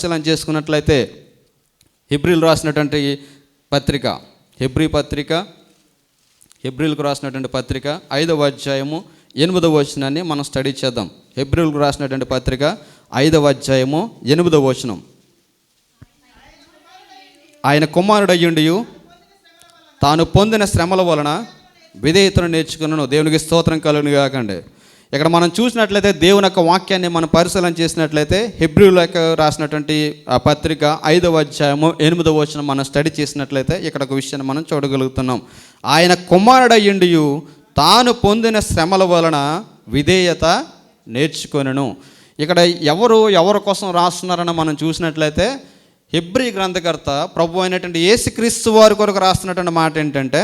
పరిశీలన చేసుకున్నట్లయితే హెబ్రీలు రాసినటువంటి పత్రిక, హెబ్రీలకు రాసినటువంటి పత్రిక 5వ అధ్యాయము 8వ వచనాన్ని మనం స్టడీ చేద్దాం. హెబ్రీలకు రాసినటువంటి పత్రిక 5వ అధ్యాయము 8వ వచనం. ఆయన కుమారుడయ్యుండి తాను పొందిన శ్రమల వలన విధేయతను నేర్చుకున్నాను. దేవునికి స్తోత్రం కలుగును గాకండి. ఇక్కడ మనం చూసినట్లయితే దేవుని యొక్క వాక్యాన్ని మనం పరిశీలన చేసినట్లయితే హెబ్రీలకు రాసినటువంటి ఆ పత్రిక 5వ అధ్యాయము 8వ వచనం మనం స్టడీ చేసినట్లయితే ఇక్కడ ఒక విషయాన్ని మనం చూడగలుగుతున్నాం. ఆయన కుమారుడయ్యుండి తాను పొందిన శ్రమల వలన విధేయత నేర్చుకొనెను. ఇక్కడ ఎవరి కోసం రాస్తున్నారని మనం చూసినట్లయితే హెబ్రీ గ్రంథకర్త ప్రభు అయినటువంటి యేసుక్రీస్తు వారి కొరకు రాస్తున్నటువంటి మాట ఏంటంటే,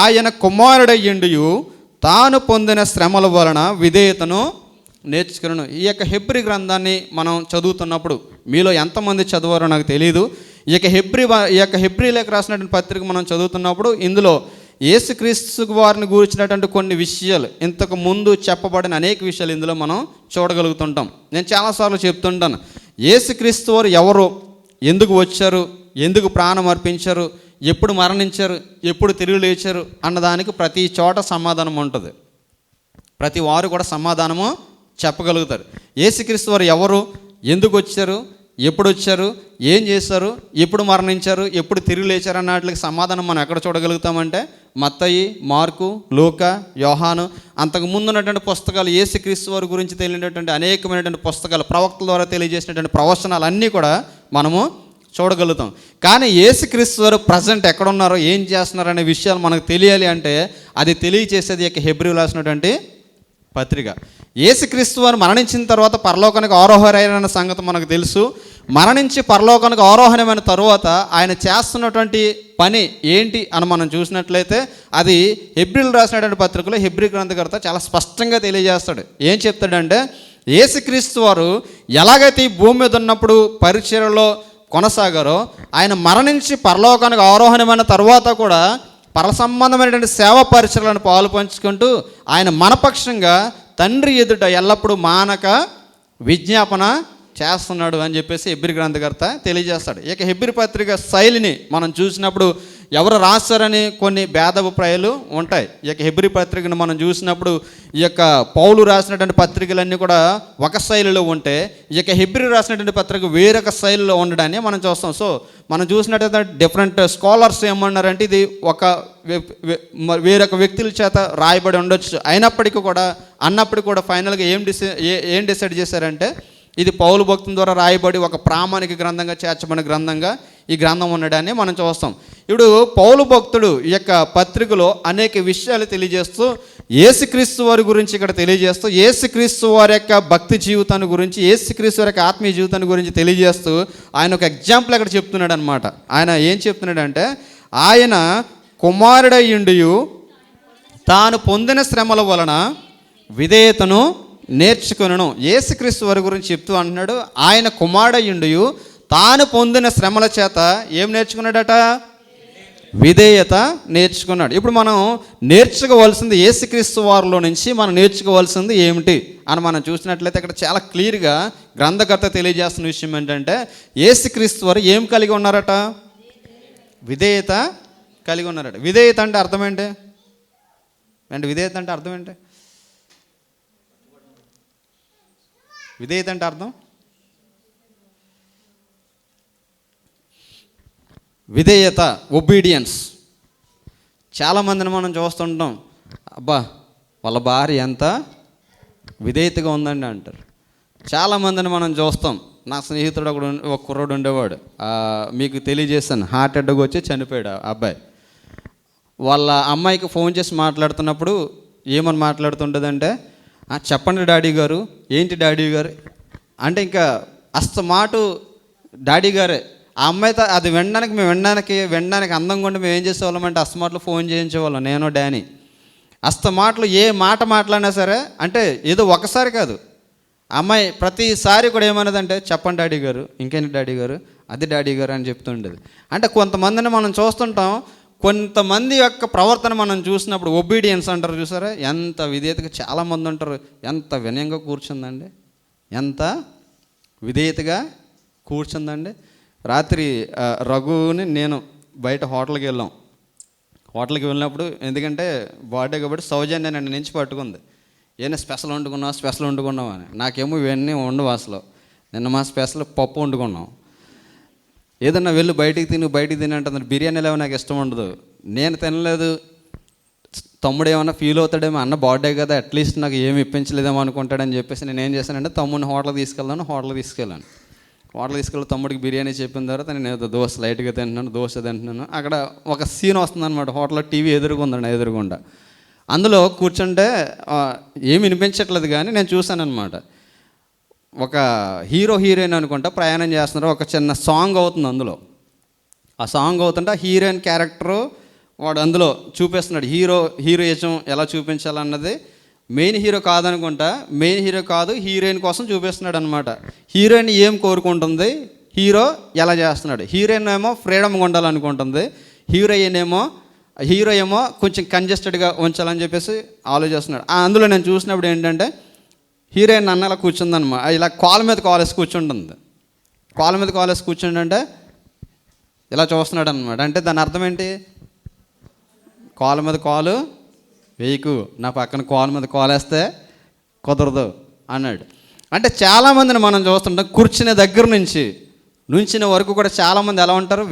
ఆయన కుమారుడయ్యుండి తాను పొందిన శ్రమల వలన విధేయతను నేర్చుకున్నాను. ఈ యొక్క హెబ్రీ గ్రంథాన్ని మనం చదువుతున్నప్పుడు మీలో ఎంతమంది చదివారో నాకు తెలియదు. ఈ యొక్క హెబ్రీలకు రాసినటువంటి పత్రిక మనం చదువుతున్నప్పుడు ఇందులో యేసుక్రీస్తు వారిని గురించినటువంటి కొన్ని విషయాలు, ఇంతకు ముందు చెప్పబడిన అనేక విషయాలు ఇందులో మనం చూడగలుగుతుంటాం. నేను చాలాసార్లు చెప్తుంటాను, యేసుక్రీస్తు వారు ఎవరు, ఎందుకు వచ్చారు, ఎందుకు ప్రాణం అర్పించారు, ఎప్పుడు మరణించారు, ఎప్పుడు తిరిగి లేచారు అన్నదానికి ప్రతి చోట సమాధానం ఉంటుంది. ప్రతి వారు కూడా సమాధానము చెప్పగలుగుతారు. యేసుక్రీస్తు వారు ఎవరు, ఎందుకు వచ్చారు, ఎప్పుడు వచ్చారు, ఏం చేశారు, ఎప్పుడు మరణించారు, ఎప్పుడు తిరిగి లేచారు అన్న వాటికి సమాధానం మనం ఎక్కడ చూడగలుగుతామంటే మత్తయి, మార్కు, లూకా, యోహాను, అంతకు ముందు ఉన్నటువంటి పుస్తకాలు, యేసుక్రీస్తు వారి గురించి తెలియనటువంటి అనేకమైనటువంటి పుస్తకాలు, ప్రవక్తల ద్వారా తెలియజేసినటువంటి ప్రవచనాలు అన్నీ కూడా మనము చూడగలుగుతాం. కానీ యేసుక్రీస్తు వారు ప్రజెంట్ ఎక్కడున్నారో, ఏం చేస్తున్నారో అనే విషయాలు మనకు తెలియాలి అంటే అది తెలియజేసేది యొక్క హెబ్రీలు రాసినటువంటి పత్రిక. యేసుక్రీస్తు వారు మరణించిన తర్వాత పరలోకానికి ఆరోహరైన సంగతి మనకు తెలుసు. మరణించి పరలోకానికి ఆరోహణమైన తరువాత ఆయన చేస్తున్నటువంటి పని ఏంటి అని మనం చూసినట్లయితే అది హెబ్రీలు రాసినటువంటి పత్రికలో హెబ్రీ గ్రంథకర్త చాలా స్పష్టంగా తెలియజేస్తాడు. ఏం చెప్తాడంటే, యేసుక్రీస్తు వారు ఎలాగైతే ఈ భూమి మీద ఉన్నప్పుడు పరిచర్యలో కొనసాగారో, ఆయన మరణించి పరలోకానికి ఆరోహణమైన తర్వాత కూడా పర సంబంధమైనటువంటి సేవా పరిచర్యలను పాలు పంచుకుంటూ ఆయన మనపక్షంగా తండ్రి ఎదుట ఎల్లప్పుడూ మానక విజ్ఞాపన చేస్తున్నాడు అని చెప్పేసి హెబ్రీ గ్రంథకర్త తెలియజేస్తాడు. ఇక హెబ్రీ పత్రిక శైలిని మనం చూసినప్పుడు ఎవరు రాస్తారని కొన్ని భేదాభిప్రాయాలు ఉంటాయి. ఈ యొక్క హెబ్రీ పత్రికను మనం చూసినప్పుడు ఈ యొక్క పౌలు రాసినటువంటి పత్రికలన్నీ కూడా ఒక శైలిలో ఉంటే, ఈ యొక్క హెబ్రీ రాసినటువంటి పత్రిక వేరొక శైలిలో ఉండడాన్ని మనం చూస్తాం. సో మనం చూసినట్టయితే డిఫరెంట్ స్కాలర్స్ ఏమన్నారంటే ఇది ఒక వేరొక వ్యక్తుల చేత రాయబడి ఉండొచ్చు, అన్నప్పటికీ కూడా ఫైనల్గా ఏం డిసైడ్ చేశారంటే ఇది పౌలు భక్తుల ద్వారా రాయబడి ఒక ప్రామాణిక గ్రంథంగా చేర్చబడిన గ్రంథంగా ఈ గ్రంథం ఉండడాన్ని మనం చూస్తాం. ఇప్పుడు పౌలు భక్తుడు ఈ యొక్క పత్రికలో అనేక విషయాలు తెలియజేస్తూ యేసుక్రీస్తు వారి గురించి ఇక్కడ తెలియజేస్తూ, యేసుక్రీస్తు వారి యొక్క భక్తి జీవితాన్ని గురించి, యేసుక్రీస్తు వారి యొక్క ఆత్మీయ జీవితాన్ని గురించి తెలియజేస్తూ ఆయన ఒక ఎగ్జాంపుల్ అక్కడ చెప్తున్నాడు అనమాట. ఆయన ఏం చెప్తున్నాడంటే, ఆయన కుమారుడయ్యుండి తాను పొందిన శ్రమల వలన విధేయతను నేర్చుకొనెను. యేసుక్రీస్తు వారి గురించి చెప్తూ అంటున్నాడు, ఆయన కుమారుడయ్యుండి తాను పొందిన శ్రమల చేత ఏం నేర్చుకున్నాడట? విధేయత నేర్చుకున్నాడు. ఇప్పుడు మనం నేర్చుకోవాల్సింది యేసుక్రీస్తు వారిలో నుంచి మనం నేర్చుకోవాల్సింది ఏమిటి అని మనం చూసినట్లయితే ఇక్కడ చాలా క్లియర్గా గ్రంథకర్త తెలియజేస్తున్న విషయం ఏంటంటే, యేసుక్రీస్తు వారు ఏం కలిగి ఉన్నారట? విధేయత కలిగి ఉన్నారట. విధేయత అంటే అర్థం ఏంటి? విధేయత అంటే అర్థం ఏంటి? విధేయత అంటే అర్థం, విధేయత, ఒబీడియన్స్. చాలామందిని మనం చూస్తుంటాం, అబ్బా వాళ్ళ భార్య ఎంత విధేయతగా ఉందండి అంటారు. చాలామందిని మనం చూస్తాం. నా స్నేహితుడు ఒక కుర్రోడు ఉండేవాడు, మీకు తెలియజేస్తాను, హార్ట్ అటాక్ వచ్చి చనిపోయాడు ఆ అబ్బాయి. వాళ్ళ అమ్మాయికి ఫోన్ చేసి మాట్లాడుతున్నప్పుడు ఏమని మాట్లాడుతుంటుందంటే, చెప్పండి డాడీ గారు. ఏంటి డాడీ గారు అంటే ఇంకా అస్తమాటు డాడీ గారే. ఆ అమ్మాయితో అది వినడానికి అందంగా ఉండి మేము ఏం చేసేవాళ్ళం అంటే అస్తమాటలు ఫోన్ చేయించేవాళ్ళం, నేను డానీ. అస్తమాటలు ఏ మాట మాట్లాడినా సరే, అంటే ఏదో ఒకసారి కాదు, అమ్మాయి ప్రతిసారి కూడా ఏమన్నదంటే చెప్పండి డాడీ గారు, ఇంకేంటి డాడీ గారు, అది డాడీ గారు అని చెప్తుండేది. అంటే కొంతమందిని మనం చూస్తుంటాం, కొంతమంది యొక్క ప్రవర్తన మనం చూసినప్పుడు ఒబీడియన్స్ అంటారు చూసారా, ఎంత విధేయతగా చాలామంది ఉంటారు. ఎంత వినయంగా కూర్చుందండి, ఎంత విధేయతగా కూర్చుందండి. రాత్రి రఘుని నేను బయట హోటల్కి వెళ్ళాం. హోటల్కి వెళ్ళినప్పుడు ఎందుకంటే బర్త్డే కాబట్టి సౌజన్య నన్ను నుంచి పట్టుకుంది. ఏమైనా స్పెషల్ వండుకున్నావు అని. నాకేమో ఇవన్నీ ఉండవు అసలు. నిన్న మా స్పెషల్ పప్పు వండుకున్నాం. ఏదన్నా వెళ్ళి బయటికి తిని అంటున్నారు. బిర్యానీలు ఏమో నాకు ఇష్టం ఉండదు, నేను తినలేదు. తమ్ముడు ఏమన్నా ఫీల్ అవుతాడేమో, అన్న బర్త్డే కదా అట్లీస్ట్ నాకు ఏమి ఇప్పించలేదేమో అనుకుంటాడని చెప్పేసి నేను ఏం చేశానంటే తమ్ముడిని హోటల్కి తీసుకెళ్ళాను. హోటల్ తీసుకెళ్ళి తమ్ముడికి బిర్యానీ చెప్పిన తర్వాత నేను దోశ లైట్గా తింటున్నాను. అక్కడ ఒక సీన్ వస్తుందన్నమాట. హోటల్లో టీవీ ఎదురుగుండా. అందులో కూర్చుంటే ఏమి వినిపించట్లేదు, కానీ నేను చూశానన్నమాట. ఒక హీరోయిన్ అనుకుంటా ప్రయాణం చేస్తున్నారు. ఒక చిన్న సాంగ్ అవుతుంది అందులో. ఆ సాంగ్ అవుతుంటే ఆ హీరోయిన్ క్యారెక్టరు వాడు అందులో చూపిస్తున్నాడు. హీరోయిజం ఎలా చూపించాలన్నది. మెయిన్ హీరో కాదనుకుంటా, హీరోయిన్ కోసం చూపిస్తున్నాడు అనమాట. హీరోయిన్ ఏం కోరుకుంటుంది, హీరో ఎలా చేస్తున్నాడు. హీరోయిన్ ఏమో ఫ్రీడమ్గా ఉండాలనుకుంటుంది, హీరో ఏమో కొంచెం కంజెస్టెడ్గా ఉంచాలని చెప్పేసి ఆలోచిస్తున్నాడు. అందులో నేను చూసినప్పుడు ఏంటంటే హీరోయిన్ అన్న ఇలా కూర్చుందనమాట. ఇలా కాలు మీద కాలేసి కూర్చుంటుంది. కాలు మీద కాలేసి కూర్చుంటే ఇలా చూస్తున్నాడు అనమాట. అంటే దాని అర్థం ఏంటి? కాలు మీద కాలు వేయకు, నా పక్కన కాలు మీద కాలేస్తే కుదరదు అన్నాడు. అంటే చాలామందిని మనం చూస్తుంటాం, కూర్చునే దగ్గర నుంచి నుంచిన వరకు కూడా చాలామంది ఎలా ఉంటారు?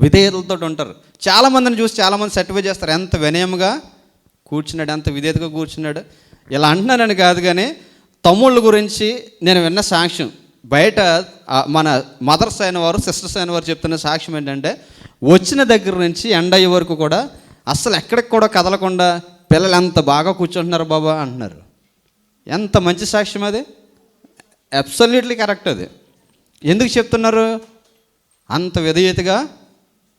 విధేయతలతో ఉంటారు. చాలామందిని చూసి చాలామంది సర్టిఫై చేస్తారు, ఎంత వినయంగా కూర్చున్నాడు, ఎంత విధేయతగా కూర్చున్నాడు. ఇలా అంటున్నానని కాదు, కానీ తమ్ముళ్ళ గురించి నేను విన్న సాక్ష్యం, బయట మన మదర్స్ అయిన వారు, సిస్టర్స్ అయిన వారు చెప్తున్న సాక్ష్యం ఏంటంటే, వచ్చిన దగ్గర నుంచి ఎండ్ అయ్యే వరకు కూడా అస్సలు ఎక్కడికి కూడా కదలకుండా పిల్లలు ఎంత బాగా కూర్చుంటున్నారు బాబా అంటున్నారు. ఎంత మంచి సాక్ష్యం అది! Absolutely correct. అది ఎందుకు చెప్తున్నారు? అంత విధేయతగా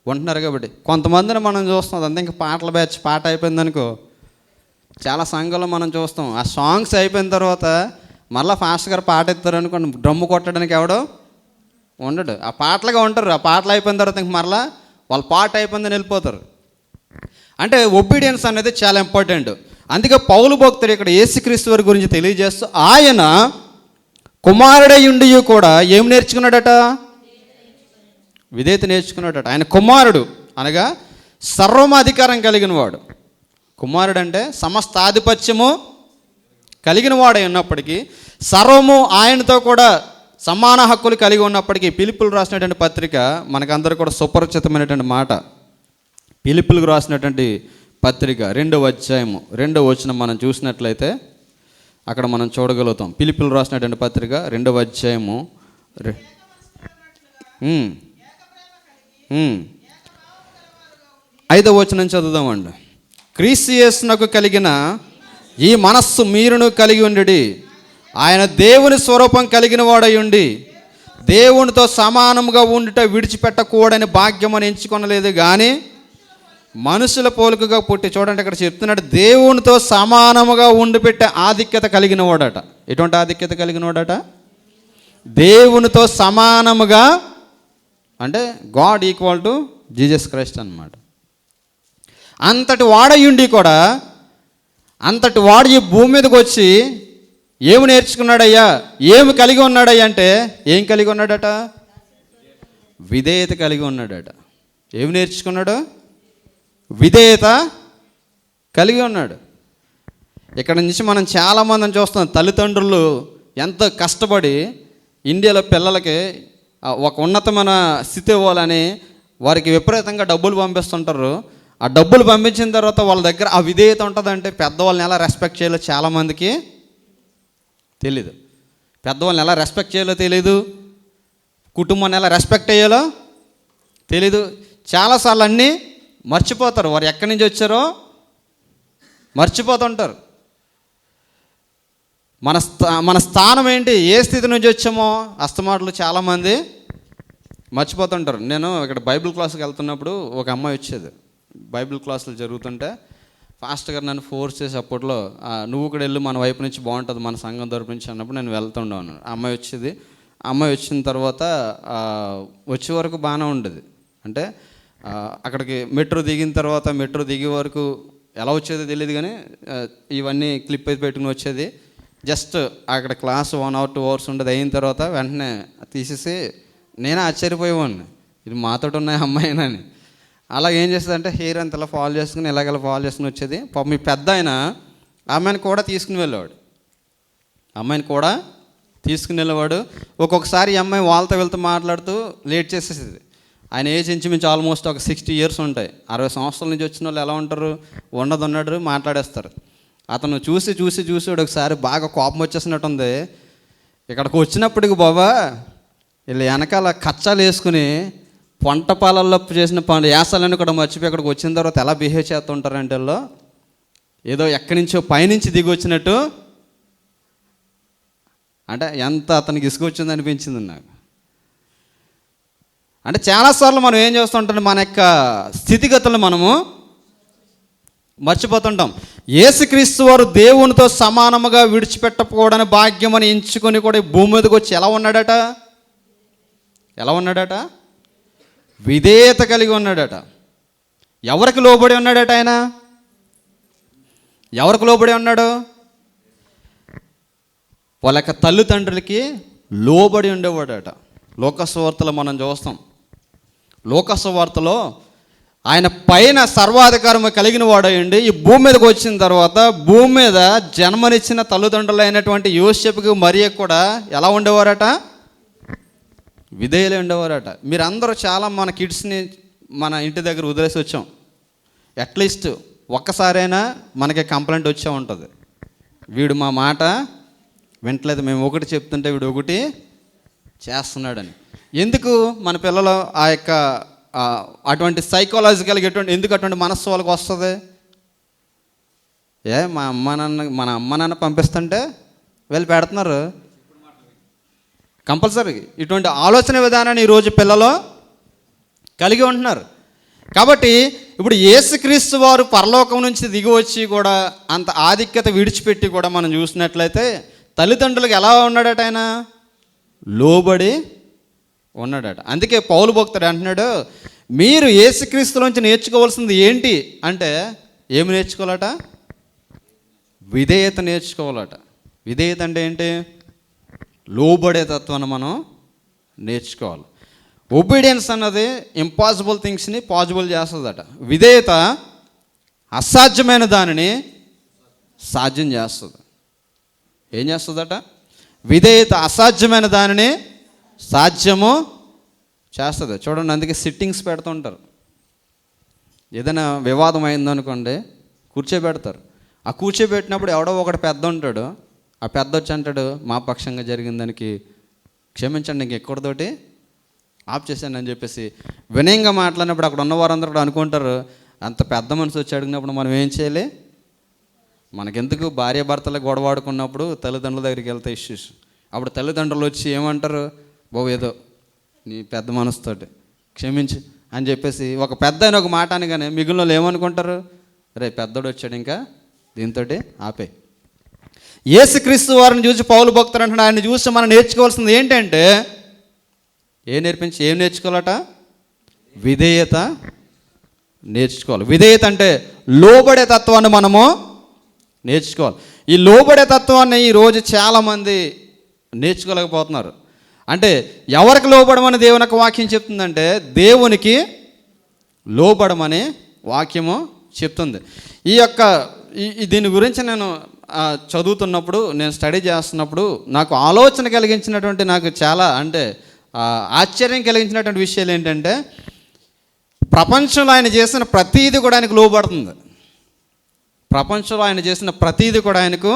ఉంటున్నారు కాబట్టి. కొంతమందిని మనం చూస్తాం, అంతే ఇంకా పాటల బ్యాచ్ పాట అయిపోయిందనుకో, చాలా సంఘాల్లో మనం చూస్తాం, ఆ సాంగ్స్ అయిపోయిన తర్వాత మళ్ళీ ఫాస్ట్ గారు పాట ఎత్తారు అనుకోండి, డ్రమ్ము కొట్టడానికి ఎవడో ఉండడు. ఆ పాటలుగా ఉంటారు. ఆ పాటలు అయిపోయిన తర్వాత ఇంక మరలా వాళ్ళ పాట అయిపోయిందని వెళ్ళిపోతారు. అంటే ఒబీడియన్స్ అనేది చాలా ఇంపార్టెంట్. అందుకే పౌలు భక్తుడు ఇక్కడ యేసుక్రీస్తు వారి గురించి తెలియజేస్తూ, ఆయన కుమారుడై ఉండి కూడా ఏం నేర్చుకున్నాడట? విధేయత నేర్చుకున్నాడట. ఆయన కుమారుడు అనగా సర్వమాధికారం కలిగిన వాడు. కుమారుడు అంటే సమస్త ఆధిపత్యము కలిగిన వాడై ఉన్నప్పటికీ, సర్వము ఆయనతో కూడా సమాన హక్కులు కలిగి ఉన్నప్పటికీ, ఫిలిప్పీలకు రాసినటువంటి పత్రిక మనకందరూ కూడా సుపరిచితమైనటువంటి మాట. ఫిలిప్పీలకు రాసినటువంటి పత్రిక 2వ అధ్యాయము 2వ వచనం మనం చూసినట్లయితే అక్కడ మనం చూడగలుగుతాం. ఫిలిప్పీలకు రాసినటువంటి పత్రిక 2వ అధ్యాయము 5వ వచనం చదువుదామండి. క్రీస్తు యేసునకు కలిగిన ఈ మనస్సు మీరును కలిగి ఉండి, ఆయన దేవుని స్వరూపం కలిగిన వాడై ఉండి దేవునితో సమానముగా ఉండుట విడిచిపెట్టకూడని భాగ్యమని ఎంచుకొనలేదు, కానీ మనుషుల పోలికగా పుట్టి, చూడండి ఇక్కడ చెప్తున్నాడు, దేవునితో సమానముగా ఉండి పెట్టే ఆధిక్యత కలిగిన వాడట. ఎటువంటి ఆధిక్యత కలిగిన వాడట? దేవునితో సమానముగా, అంటే God equal to Jesus Christ అన్నమాట. అంతటి వాడయుండి కూడా, అంతటి వాడు ఈ భూమి మీదకి వచ్చి ఏమి నేర్చుకున్నాడయ్యా, ఏమి కలిగి ఉన్నాడయ్యా అంటే, ఏం కలిగి ఉన్నాడట? విధేయత కలిగి ఉన్నాడట. ఏమి నేర్చుకున్నాడు? విధేయత కలిగి ఉన్నాడు. ఇక్కడ నుంచి మనం చాలామందిని చూస్తాం, తల్లిదండ్రులు ఎంతో కష్టపడి ఇండియాలో పిల్లలకి ఒక ఉన్నతమైన స్థితి ఇవ్వాలని వారికి విపరీతంగా డబ్బులు పంపిస్తుంటారు. ఆ డబ్బులు పంపించిన తర్వాత వాళ్ళ దగ్గర ఆ విధేయత ఉంటుందంటే పెద్దవాళ్ళని ఎలా రెస్పెక్ట్ చేయాలో చాలామందికి తెలీదు. పెద్దవాళ్ళని ఎలా రెస్పెక్ట్ చేయాలో తెలీదు, కుటుంబాన్ని ఎలా రెస్పెక్ట్ అయ్యాలో తెలీదు. చాలాసార్లు అన్నీ మర్చిపోతారు, వారు ఎక్కడి నుంచి వచ్చారో మర్చిపోతుంటారు. మన స్థానం ఏంటి, ఏ స్థితి నుంచి వచ్చామో అస్తమాటలు చాలామంది మర్చిపోతుంటారు. నేను ఇక్కడ బైబిల్ క్లాస్కి వెళ్తున్నప్పుడు ఒక అమ్మాయి వచ్చేది. బైబిల్ క్లాసులు జరుగుతుంటే ఫాస్ట్ గారు నన్ను ఫోర్స్ చేసి అప్పట్లో, నువ్వు కూడా వెళ్ళు, మన వైపు నుంచి బాగుంటుంది, మన సంఘం తరపు నుంచి అన్నప్పుడు నేను వెళ్తుండేవాను. ఆ అమ్మాయి వచ్చేది. ఆ అమ్మాయి వచ్చిన తర్వాత వచ్చే వరకు బాగానే ఉండేది. అంటే అక్కడికి మెట్రో దిగిన తర్వాత, మెట్రో దిగే వరకు ఎలా వచ్చేదో తెలియదు, కానీ ఇవన్నీ క్లిప్ అయితే పెట్టుకుని వచ్చేది. జస్ట్ అక్కడ క్లాస్ 1 hour 2 hours ఉండదు, అయిన తర్వాత వెంటనే తీసేసి నేనే ఆశ్చర్యపోయేవాడిని, ఇది మాతోటి ఉన్నాయి అమ్మాయినని. అలాగే ఏం చేస్తుందంటే హెయిర్ అంత ఇలా ఫాల్ చేసుకుని ఇలాగలా ఫాల్ చేసుకుని వచ్చేది. పాప మీ పెద్ద ఆయన అమ్మాయిని కూడా తీసుకుని వెళ్ళేవాడు, అమ్మాయిని కూడా తీసుకుని వెళ్ళేవాడు. ఒక్కొక్కసారి ఈ అమ్మాయి వాళ్ళతో వెళ్తూ మాట్లాడుతూ లేట్ చేసేసేది. ఆయన ఏజ్ ఇంచుమించు ఆల్మోస్ట్ ఒక 60 years ఉంటాయి. 60 సంవత్సరాల నుంచి వచ్చిన వాళ్ళు ఎలా ఉంటారు, ఉన్నది మాట్లాడేస్తారు. అతను చూసి చూసి చూసి ఒకసారి బాగా కోపం వచ్చేసినట్టుంది. ఇక్కడికి వచ్చినప్పటికి బాబా వీళ్ళు వెనకాల కచ్చాలు వేసుకుని పంట పాలల్లో చేసిన యాసాలన్నీ కూడా మర్చిపోయి ఇక్కడికి వచ్చిన తర్వాత ఎలా బిహేవ్ చేస్తుంటారంటే వాళ్ళు ఏదో ఎక్కడి నుంచో పైనుంచి దిగి వచ్చినట్టు, అంటే ఎంత అతనికి ఇసుకొచ్చింది అనిపించింది నాకు. అంటే చాలాసార్లు మనం ఏం చేస్తుంటాం, మన యొక్క స్థితిగతులను మనము మర్చిపోతుంటాం. యేసుక్రీస్తు వారు దేవునితో సమానముగా విడిచిపెట్టకపోవడానికి భాగ్యమని ఎంచుకొని కూడా భూమి మీదకి వచ్చి ఎలా ఉన్నాడట? విధేయత కలిగి ఉన్నాడట. ఎవరికి లోబడి ఉన్నాడట ఆయన? ఎవరికి లోబడి ఉన్నాడు? వాళ్ళ యొక్క తల్లిదండ్రులకి లోబడి ఉండేవాడట. లోకసువార్తలో మనం చూస్తాం. లోకసువార్తలో ఆయన పైన సర్వాధికారం కలిగిన వాడయండి ఈ భూమి మీదకి వచ్చిన తర్వాత భూమి మీద జన్మనిచ్చిన తల్లిదండ్రులు అయినటువంటి యోసేపుకి మరియకు కూడా ఎలా ఉండేవారట? విధేయులే ఉండేవారట. మీరందరూ చాలా మన కిడ్స్ని మన ఇంటి దగ్గర వదిలేసి వచ్చాం. అట్లీస్ట్ ఒక్కసారైనా మనకి కంప్లైంట్ వచ్చే ఉంటుంది, వీడు మా మాట వింటలేదు, మేము ఒకటి చెప్తుంటే వీడు ఒకటి చేస్తున్నాడని. ఎందుకు మన పిల్లలు ఆ యొక్క అటువంటి సైకాలజికల్గా ఎందుకు అటువంటి మనస్సు వాళ్ళకి వస్తుంది? మన అమ్మ నాన్న పంపిస్తుంటే వీళ్ళు పెడుతున్నారు. కంపల్సరీ ఇటువంటి ఆలోచన విధానాన్ని ఈరోజు పిల్లలు కలిగి ఉంటున్నారు. కాబట్టి ఇప్పుడు యేసుక్రీస్తు వారు పరలోకం నుంచి దిగి వచ్చి కూడా అంత ఆధిక్యత విడిచిపెట్టి కూడా మనం చూసినట్లయితే తల్లిదండ్రులకు ఎలా ఉన్నాడట? ఆయన లోబడి ఉన్నాడట. అందుకే పౌలు భక్తుడు అంటున్నాడు, మీరు యేసుక్రీస్తులోంచి నేర్చుకోవాల్సింది ఏంటి అంటే ఏమి నేర్చుకోవాలట? విధేయత నేర్చుకోవాలట. విధేయత అంటే ఏంటి? లోబడే తత్వాన్ని మనం నేర్చుకోవాలి. ఒబీడియన్స్ అన్నది ఇంపాసిబుల్ థింగ్స్ని పాసిబుల్ చేస్తుందట. విధేయత అసాధ్యమైన దానిని సాధ్యం చేస్తుంది. ఏం చేస్తుందట? విధేయత అసాధ్యమైన దానిని సాధ్యము చేస్తుంది. చూడండి, అందుకే సిట్టింగ్స్ పెడుతుంటారు. ఏదైనా వివాదం అయిందనుకోండి కూర్చోబెడతారు. ఆ కూర్చోబెట్టినప్పుడు ఎవడో ఒకటి పెద్ద ఉంటాడు, ఆ పెద్ద వచ్చి అంటాడు, మా పక్షంగా జరిగిన దానికి క్షమించండి, ఇంకెక్కడితోటి ఆఫ్ చేశాను అని చెప్పేసి వినయంగా మాట్లాడినప్పుడు అక్కడ ఉన్న వారందరూ అనుకుంటారు, అంత పెద్ద మనసు వచ్చి అడిగినప్పుడు మనం ఏం చేయాలి? మనకెందుకు భార్యాభర్తలు గొడవాడుకున్నప్పుడు తల్లిదండ్రుల దగ్గరికి వెళ్తే ఇష్యూస్, అప్పుడు తల్లిదండ్రులు వచ్చి ఏమంటారు, బాబు ఏదో నీ పెద్ద మనసుతోటి క్షమించు అని చెప్పేసి ఒక పెద్ద అయిన ఒక మాట అనగానే మిగిలిన వాళ్ళు ఏమనుకుంటారు, రే పెద్దోడు వచ్చాడు ఇంకా దీంతో ఆపే. యేసుక్రీస్తు వారిని చూసి పౌలు భక్తుడు అంటున్నాడు, ఆయన చూసి మనం నేర్చుకోవాల్సింది ఏంటంటే ఏం నేర్చుకోవాలట? విధేయత నేర్చుకోవాలి. విధేయత అంటే లోబడే తత్వాన్ని మనము నేర్చుకోవాలి. ఈ లోబడే తత్వాన్ని ఈరోజు చాలామంది నేర్చుకోలేకపోతున్నారు. అంటే ఎవరికి లోబడమని దేవుని యొక్క వాక్యం చెప్తుందంటే దేవునికి లోబడమని వాక్యము చెప్తుంది. దీని గురించి నేను చదువుతున్నప్పుడు, నేను స్టడీ చేస్తున్నప్పుడు నాకు ఆలోచన కలిగించినటువంటి, నాకు చాలా ఆశ్చర్యం కలిగించినటువంటి విషయాలు ఏంటంటే ప్రపంచంలో ఆయన చేసిన ప్రతీది కూడా ఆయనకు లోబడుతుంది. ప్రపంచంలో ఆయన చేసిన ప్రతీది కూడా ఆయనకు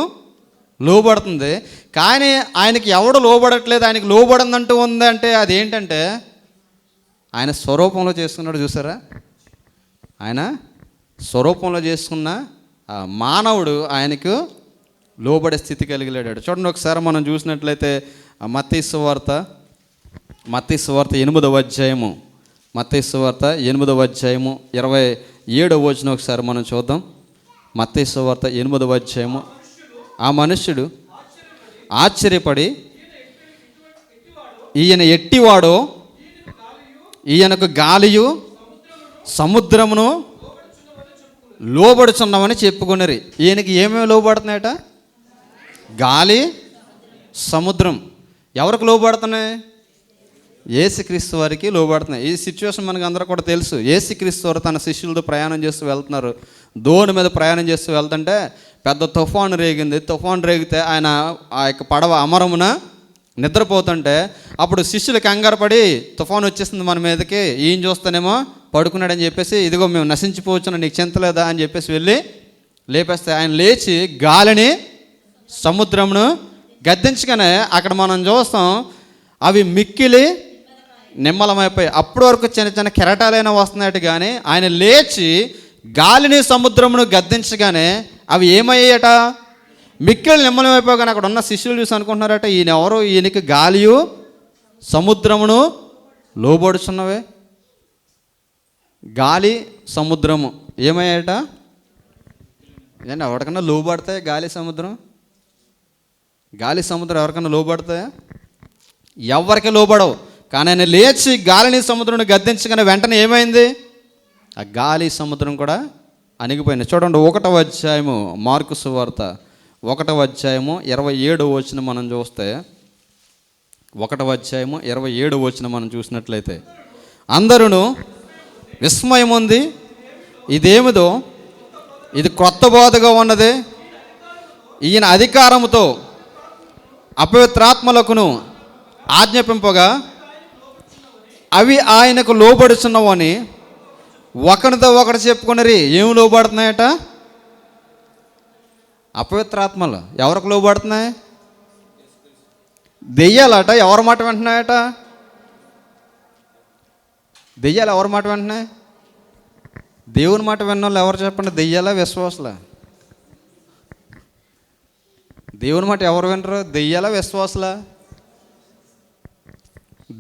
లోబడుతుంది. కానీ ఆయనకి ఎవడు లోబడట్లేదు, ఆయనకు లోబడిందంటూ ఉంది అంటే అది ఏంటంటే ఆయన స్వరూపంలో చేసుకున్నాడు. చూసారా, ఆయన స్వరూపంలో చేసుకున్న మానవుడు ఆయనకు లోబడే స్థితి కలిగిలేడాడు. చూడండి, ఒకసారి మనం చూసినట్లయితే మత్తయి సువార్త 8వ అధ్యాయము, మత్తయి సువార్త 8వ అధ్యాయము 27వ వచనం ఒకసారి మనం చూద్దాం. మత్తయి సువార్త 8వ అధ్యాయము. ఆ మనుష్యుడు ఆశ్చర్యపడి, ఈయన ఎట్టివాడో, ఈయనకు గాలియు సముద్రమును లోబడుచున్నామని చెప్పుకున్నారు. ఈయనకి ఏమేమి లోబడుతున్నాయట? గాలి, సముద్రం ఎవరికి లోబడుతున్నాయి? యేసుక్రీస్తు వారికి లోబడుతున్నాయి. ఈ సిచ్యువేషన్ మనకు అందరూ కూడా తెలుసు. యేసుక్రీస్తు వారు తన శిష్యులతో ప్రయాణం చేస్తూ వెళ్తున్నారు. దోణి మీద ప్రయాణం చేస్తూ వెళ్తుంటే పెద్ద తుఫాను రేగింది. తుఫాను రేగితే ఆయన ఆ యొక్క పడవ అమరమున నిద్రపోతుంటే అప్పుడు శిష్యులు కంగారు పడి, తుఫాను వచ్చేస్తుంది మన మీదకి, ఈయన చూస్తేనేమో పడుకున్నాడని చెప్పేసి, ఇదిగో మేము నశించిపోవచ్చున్నా, నీకు చింత లేదా అని చెప్పేసి వెళ్ళి లేపేస్తే ఆయన లేచి గాలిని, సముద్రమును గద్దించగానే అక్కడ మనం చూస్తాం అవి మిక్కిలి నిమ్మలమైపోయి. అప్పటి వరకు చిన్న చిన్న కెరటాలైనా వస్తున్నాయట, కానీ ఆయన లేచి గాలిని, సముద్రమును గద్దించగానే అవి ఏమయ్యాయట? మిక్కిలి నిమ్మలమైపోగానే అక్కడ ఉన్న శిష్యులు చూసి అనుకుంటున్నారట, ఈయన ఎవరు? ఈయనకి గాలియు సముద్రమును లోబడుచున్నవే. గాలి, సముద్రము ఏమయ్యాయట? ఏంటి ఎవరికన్నా లోబడతాయి గాలి, సముద్రం? గాలి, సముద్రం ఎవరికన్నా లోబడతాయా? ఎవరికి లోబడవు. కానీ ఆయన లేచి గాలిని, సముద్రం గద్దించగానే వెంటనే ఏమైంది? ఆ గాలి, సముద్రం కూడా అణిగిపోయింది. చూడండి 1వ అధ్యాయము మార్కు సువార్త 1వ అధ్యాయము 27వ వచనం మనం చూస్తే, 1వ అధ్యాయము 27వ వచనం మనం చూసినట్లయితే, అందరూ విస్మయం ఉంది, ఇదేమిదో, ఇది క్రొత్త బోధగా ఉన్నది, ఈయన అధికారముతో అపవిత్రాత్మలకును ఆజ్ఞాపింపగా అవి ఆయనకు లోబడుచున్నవని ఒకరితో ఒకటి చెప్పుకున్నరి. ఏమి లోబడుతున్నాయట? అపవిత్రాత్మలు. ఎవరికి లోబడుతున్నాయి? దెయ్యాలట. ఎవరి మాట వింటున్నాయట? దెయ్యాలు ఎవరి మాట వింటున్నాయి? దేవుని మాట విన్న వాళ్ళు ఎవరు చెప్పండి? దెయ్యాలా, విశ్వాసులా? దేవుని మాట ఎవరు వినరు? దెయ్యాలా, విశ్వాసులా?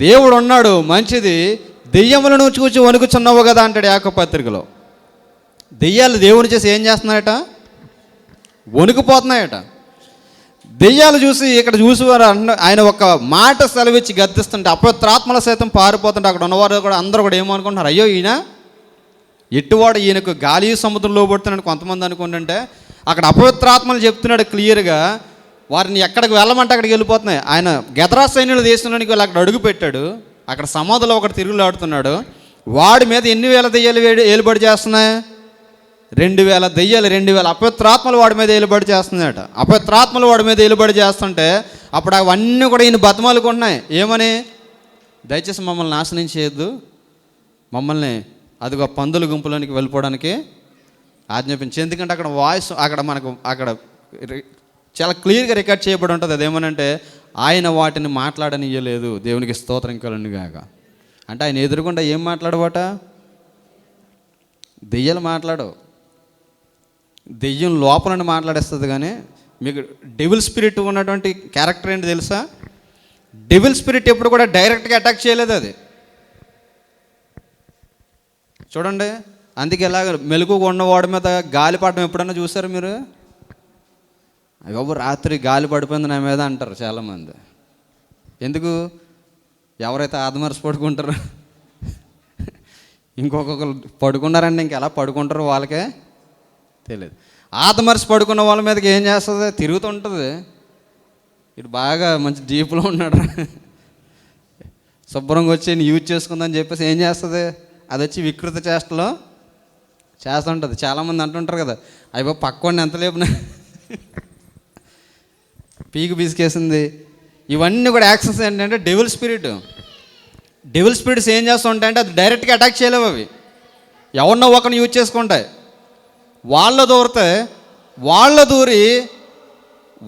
దేవుడు ఉన్నాడు, మంచిది, దెయ్యములను చూచి వణుకుచున్నావు కదా అంటాడు యాకోబు పత్రికలో. దెయ్యాలు దేవుని చేసి ఏం చేస్తున్నాయట? వణుకుపోతున్నాయట. దెయ్యాలు చూసి ఇక్కడ చూసేవారు ఆయన ఒక మాట సెలవిచ్చి గద్దిస్తుంటే అపవిత్రాత్మల సైతం పారిపోతుంటే అక్కడ ఉన్నవారు కూడా అందరూ కూడా ఏమనుకుంటున్నారు, అయ్యో ఈయన ఎట్టువాడు, ఈయనకు గాలి, సముద్రం లోబడుతున్నాడు కొంతమంది అనుకుంటుంటే అక్కడ అపవిత్రాత్మలు చెప్తున్నాడు క్లియర్గా. వారిని ఎక్కడికి వెళ్ళమంటే అక్కడికి వెళ్ళిపోతున్నాయి. ఆయన గెదరా సైన్యుల దేశంలోనికి వెళ్ళి అక్కడ అడుగు పెట్టాడు. అక్కడ సమాధిలో ఒకటి తిరుగులాడుతున్నాడు. వాడి మీద ఎన్ని వేల దెయ్యాలు ఏలుబడి చేస్తున్నాయి? 2000 దెయ్యాలు, 2000 అపవిత్రాత్మలు వాడి మీద ఏలుబడి చేస్తున్నాయట. అపవిత్రాత్మలు వాడి మీద ఏలుబడి చేస్తుంటే అప్పుడు అవన్నీ కూడా ఈయన బతిమాలుకుంటున్నాయి. ఏమని? దయచేసి మమ్మల్ని నాశనం చేయొద్దు, మమ్మల్ని అదిగో పందుల గుంపులోనికి వెళ్ళిపోవడానికి ఆజ్ఞాపించి. ఎందుకంటే అక్కడ వాయిస్ అక్కడ చాలా క్లియర్గా రికార్డ్ చేయబడి ఉంటుంది. అదేమనంటే ఆయన వాటిని మాట్లాడనియ్యలేదు. దేవునికి స్తోత్రం కలుగును గాక. అంటే ఆయన ఎదురుకుండా ఏం మాట్లాడబట? దెయ్యాలు మాట్లాడవు. దెయ్యం లోపలని మాట్లాడేస్తుంది. కానీ మీకు డెవిల్ స్పిరిట్ ఉన్నటువంటి క్యారెక్టర్ ఏంటి తెలుసా? డెవిల్ స్పిరిట్ ఎప్పుడు కూడా డైరెక్ట్గా అటాక్ చేయలేదు అది. చూడండి, అందుకే ఎలాగ మెలకుగా ఉన్నవాడి మీద గాలి పడడం ఎప్పుడన్నా చూసారు మీరు? అయ్యో రాత్రి గాలి పడిపోయింది నా మీద అంటారు చాలామంది. ఎందుకు? ఎవరైతే ఆదమర్చి పడుకుంటారో, ఇంకొకరు పడుకున్నారంటే ఇంకెలా పడుకుంటారో వాళ్ళకే తెలియదు. ఆదమర్చి పడుకున్న వాళ్ళ మీదకి ఏం చేస్తుంది? తిరుగుతుంటుంది. ఇటు బాగా మంచి డీప్లో ఉన్నాడు, శుభ్రంగా వచ్చి యూజ్ చేసుకుందని చెప్పేసి ఏం చేస్తుంది? అది వచ్చి వికృత చేష్టలో చేస్తుంటుంది. చాలామంది అంటుంటారు కదా, అయ్యో పక్కోడిని ఎంత లేపునా పీకు పీసుకేసింది. ఇవన్నీ కూడా యాక్షన్స్ ఏంటంటే డెవిల్ స్పిరిట్. డెవిల్ స్పిరిట్స్ ఏం చేస్తుంటాయంటే అది డైరెక్ట్గా అటాక్ చేయలేవు. అవి ఎవరినో ఒకరిని యూజ్ చేసుకుంటాయి. వాళ్ళ దూరి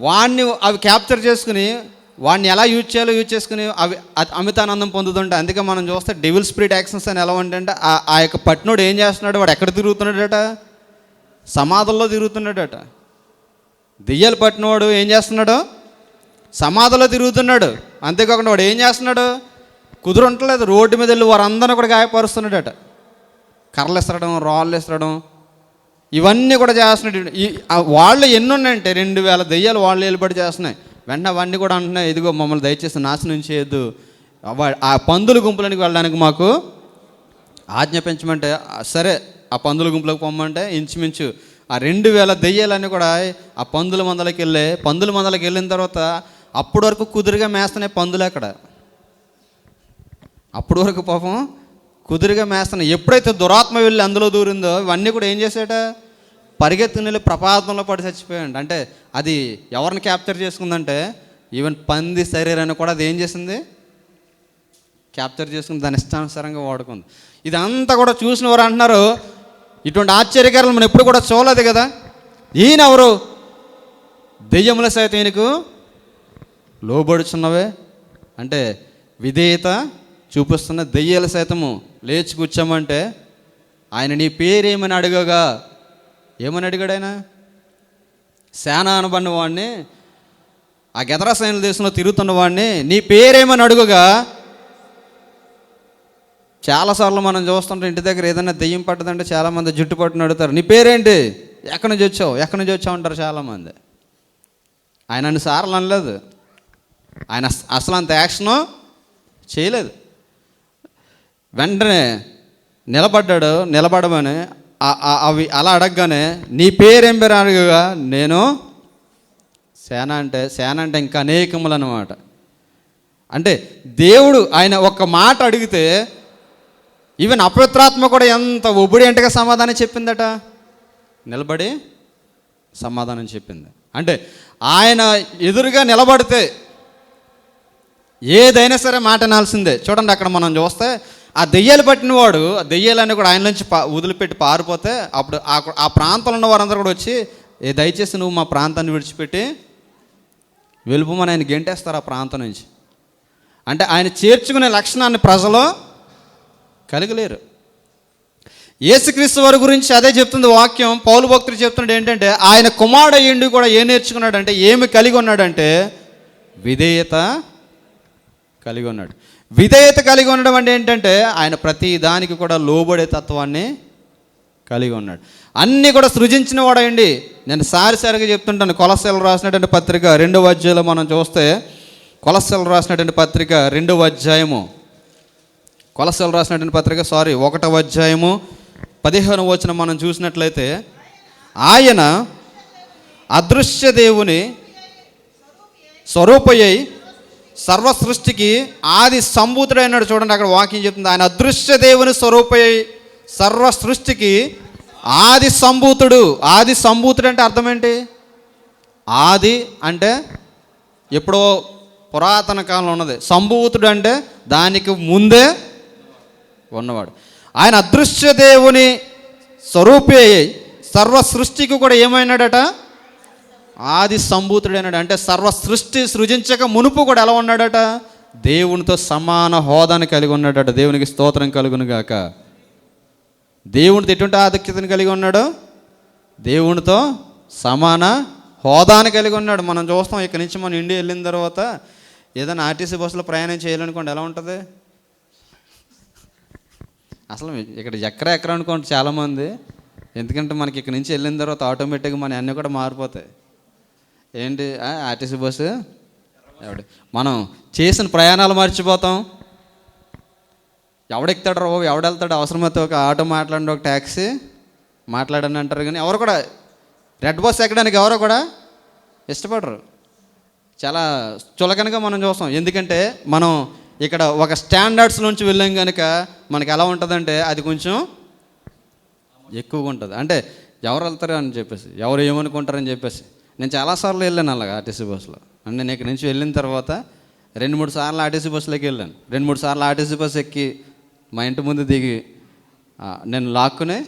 వాడిని అవి క్యాప్చర్ చేసుకుని వాడిని ఎలా యూజ్ చేయాలో యూజ్ చేసుకుని అవి అమితానందం పొందుతుంటాయి. అందుకే మనం చూస్తే డెవిల్ స్పిరిట్ యాక్షన్స్ అని ఎలా ఉంటే ఆ యొక్క పట్టినోడు ఏం చేస్తున్నాడు? వాడు ఎక్కడ తిరుగుతున్నాడట? సమాధుల్లో తిరుగుతున్నాడట. దెయ్యాలు పట్టినవాడు ఏం చేస్తున్నాడు? సమాధిలో తిరుగుతున్నాడు. అంతేకాకుండా వాడు ఏం చేస్తున్నాడు? కుదురుంటలేదు, రోడ్డు మీద వెళ్ళి వారందరూ కూడా గాయపరుస్తున్నాడట. కర్రలు ఇస్తడం, రాళ్ళు ఇస్తడం, ఇవన్నీ కూడా చేస్తున్నాడు. వాళ్ళు ఎన్ని ఉన్నాయంటే 2000 దెయ్యాలు వాళ్ళు ఏలుబడి చేస్తున్నాయి. వెంటనే అవన్నీ కూడా అంటున్నాయి, ఇదిగో మమ్మల్ని దయచేసి నాశనం చేయొద్దు, ఆ పందుల గుంపులోనికి వెళ్ళడానికి మాకు ఆజ్ఞాపించమంటే, సరే ఆ పందుల గుంపులోకి పొమ్మంటే ఇంచుమించు ఆ 2000 దెయ్యాలన్నీ కూడా ఆ పందుల మందలకి వెళ్ళిన తర్వాత అప్పటి వరకు కుదురుగా మేస్తున్నాయి పందులు. అక్కడ అప్పటి వరకు పాపం కుదురుగా మేస్తున్నాయి. ఎప్పుడైతే దురాత్మ వెళ్ళి అందులో దూరిందో ఇవన్నీ కూడా ఏం చేసేట, పరిగెత్తుకుని వెళ్ళి ప్రపాతంలో పడి చచ్చిపోయాడు. అంటే అది ఎవరిని క్యాప్చర్ చేసుకుందంటే ఈవెన్ పంది శరీరాన్ని కూడా అది ఏం చేసింది, క్యాప్చర్ చేసుకుని దాని ఇష్టానుసారంగా వాడుకుంది. ఇదంతా కూడా చూసిన వారు అంటున్నారు, ఇటువంటి ఆశ్చర్యకారాలు మనం ఎప్పుడు కూడా చూడలేదు కదా. ఈయన ఎవరు? దెయ్యముల సైతం ఈయనకు లోబడుచున్నవే. అంటే విధేయత చూపిస్తున్న దెయ్యాల సైతము లేచి కూర్చోమంటే ఆయన నీ పేరేమని అడగగా, ఏమని అడిగాడు ఆయన? సేన అనబడిన వాడిని, ఆ గెదరాసైన్ల దేశంలో తిరుగుతున్న వాడిని నీ పేరేమని అడుగగా, చాలాసార్లు మనం చూస్తుంటాం ఇంటి దగ్గర ఏదైనా దెయ్యం పట్టదంటే చాలామంది జుట్టు పట్టుని అడుగుతారు, నీ పేరేంటి, ఎక్కడి నుంచి వచ్చావు అంటారు చాలామంది. ఆయన అన్ని సార్లు అనలేదు, ఆయన అసలు అంత యాక్షను చేయలేదు. వెంటనే నిలబడమని అవి అలా అడగగానే నీ పేరేం పేరు అడగగా, నేను సేన అంటే ఇంకా అనేకములు అన్నమాట. అంటే దేవుడు ఆయన ఒక్క మాట అడిగితే ఈవెన్ అపవిత్రాత్మ కూడా ఎంత ఒబిడియంట్గా సమాధానం చెప్పిందట, నిలబడి సమాధానం చెప్పింది. అంటే ఆయన ఎదురుగా నిలబడితే ఏదైనా సరే మాట వినాల్సిందే. చూడండి అక్కడ మనం చూస్తే ఆ దెయ్యాలు పట్టినవాడు, ఆ దెయ్యాలన్నీ కూడా ఆయన నుంచి వదిలిపెట్టి పారిపోతే అప్పుడు ఆ ప్రాంతంలో ఉన్న వారందరూ కూడా వచ్చి, దయచేసి నువ్వు మా ప్రాంతాన్ని విడిచిపెట్టి వెళ్ళిపోమని ఆయన గెంటేస్తారు ఆ ప్రాంతం నుంచి. అంటే ఆయన చేర్చుకునే లక్షణాన్ని ప్రజలు కలిగలేరు. యేసుక్రీస్తు వారి గురించి అదే చెప్తుంది వాక్యం. పౌలు భక్తుడు చెప్తున్నాడు ఏంటంటే, ఆయన కుమారుడు అయ్యిండి కూడా ఏం నేర్చుకున్నాడంటే, ఏమి కలిగి ఉన్నాడంటే విధేయత కలిగి ఉన్నాడు. విధేయత కలిగి ఉండడం అంటే ఏంటంటే ఆయన ప్రతి దానికి కూడా లోబడే తత్వాన్ని కలిగి ఉన్నాడు. అన్నీ కూడా సృజించిన వాడండి. నేను సారిసారిగా చెప్తుంటాను. కొలస్సీలు రాసినటువంటి పత్రిక 2వ అధ్యాయంలో మనం చూస్తే, కొలస్సీలు రాసినటువంటి పత్రిక 2వ అధ్యాయము, కొలస్సీలు రాసినటువంటి పత్రిక 1వ అధ్యాయము 15వ వచనం మనం చూసినట్లయితే, ఆయన అదృశ్య దేవుని స్వరూపయ్యి సర్వ సృష్టికి ఆది సంభూతుడైనాడు. చూడండి అక్కడ వాక్యం చెప్తుంది, ఆయన అదృశ్య దేవుని స్వరూపయ్యి సర్వ సృష్టికి ఆది సంభూతుడు. ఆది సంభూతుడు అంటే అర్థం ఏంటి? ఆది అంటే ఎప్పుడో పురాతన కాలంలో ఉన్నది, సంభూతుడు అంటే దానికి ముందే ఉన్నవాడు. ఆయన అదృశ్య దేవుని స్వరూపి సర్వ సృష్టికి కూడా ఏమైనాడట, ఆది సంభూతుడైనాడు. అంటే సర్వ సృష్టి సృజించక మునుపు కూడా ఎలా ఉన్నాడట, దేవునితో సమాన హోదాని కలిగి ఉన్నాడట. దేవునికి స్తోత్రం కలుగును గాక. దేవునితో ఎటువంటి ఆధిక్యతను కలిగి ఉన్నాడు, దేవునితో సమాన హోదాని కలిగి ఉన్నాడు. మనం చూస్తాం ఇక్కడి నుంచి మనం ఇండియా వెళ్ళిన తర్వాత ఏదైనా ఆర్టీసీ బస్సులో ప్రయాణం చేయాలనుకోండి, ఎలా ఉంటుంది అసలు? ఇక్కడ ఎక్కడ అనుకోండి చాలామంది. ఎందుకంటే మనకి ఇక్కడి నుంచి వెళ్ళిన తర్వాత ఆటోమేటిక్గా మన అన్నీ కూడా మారిపోతాయి. ఏంటి ఆర్టీసీ బస్సు, మనం చేసిన ప్రయాణాలు మర్చిపోతాం. ఎవడెక్కుతాడు రా, ఎవడెళ్తాడు, అవసరమైతే ఒక ఆటో మాట్లాడండి, ఒక ట్యాక్సీ మాట్లాడని అంటారు. కానీ ఎవరు కూడా రెడ్ బస్ ఎక్కడానికి ఎవరో కూడా ఇష్టపడరు. చాలా చులకనగా మనం చూస్తాం. ఎందుకంటే మనం ఇక్కడ ఒక స్టాండర్డ్స్ నుంచి వెళ్ళాం కనుక మనకి ఎలా ఉంటుందంటే అది కొంచెం ఎక్కువగా ఉంటుంది. అంటే ఎవరు వెళ్తారు అని చెప్పేసి, ఎవరు ఏమనుకుంటారని చెప్పేసి. నేను చాలాసార్లు వెళ్ళాను అలాగా ఆర్టీసీ బస్సులో. అంటే నేను ఇక్కడి నుంచి వెళ్ళిన తర్వాత 2-3 సార్లు ఆర్టీసీ బస్సులోకి వెళ్ళాను. 2-3 సార్లు ఆర్టీసీ బస్సు ఎక్కి మా ఇంటి ముందు దిగి నేను లాక్కునే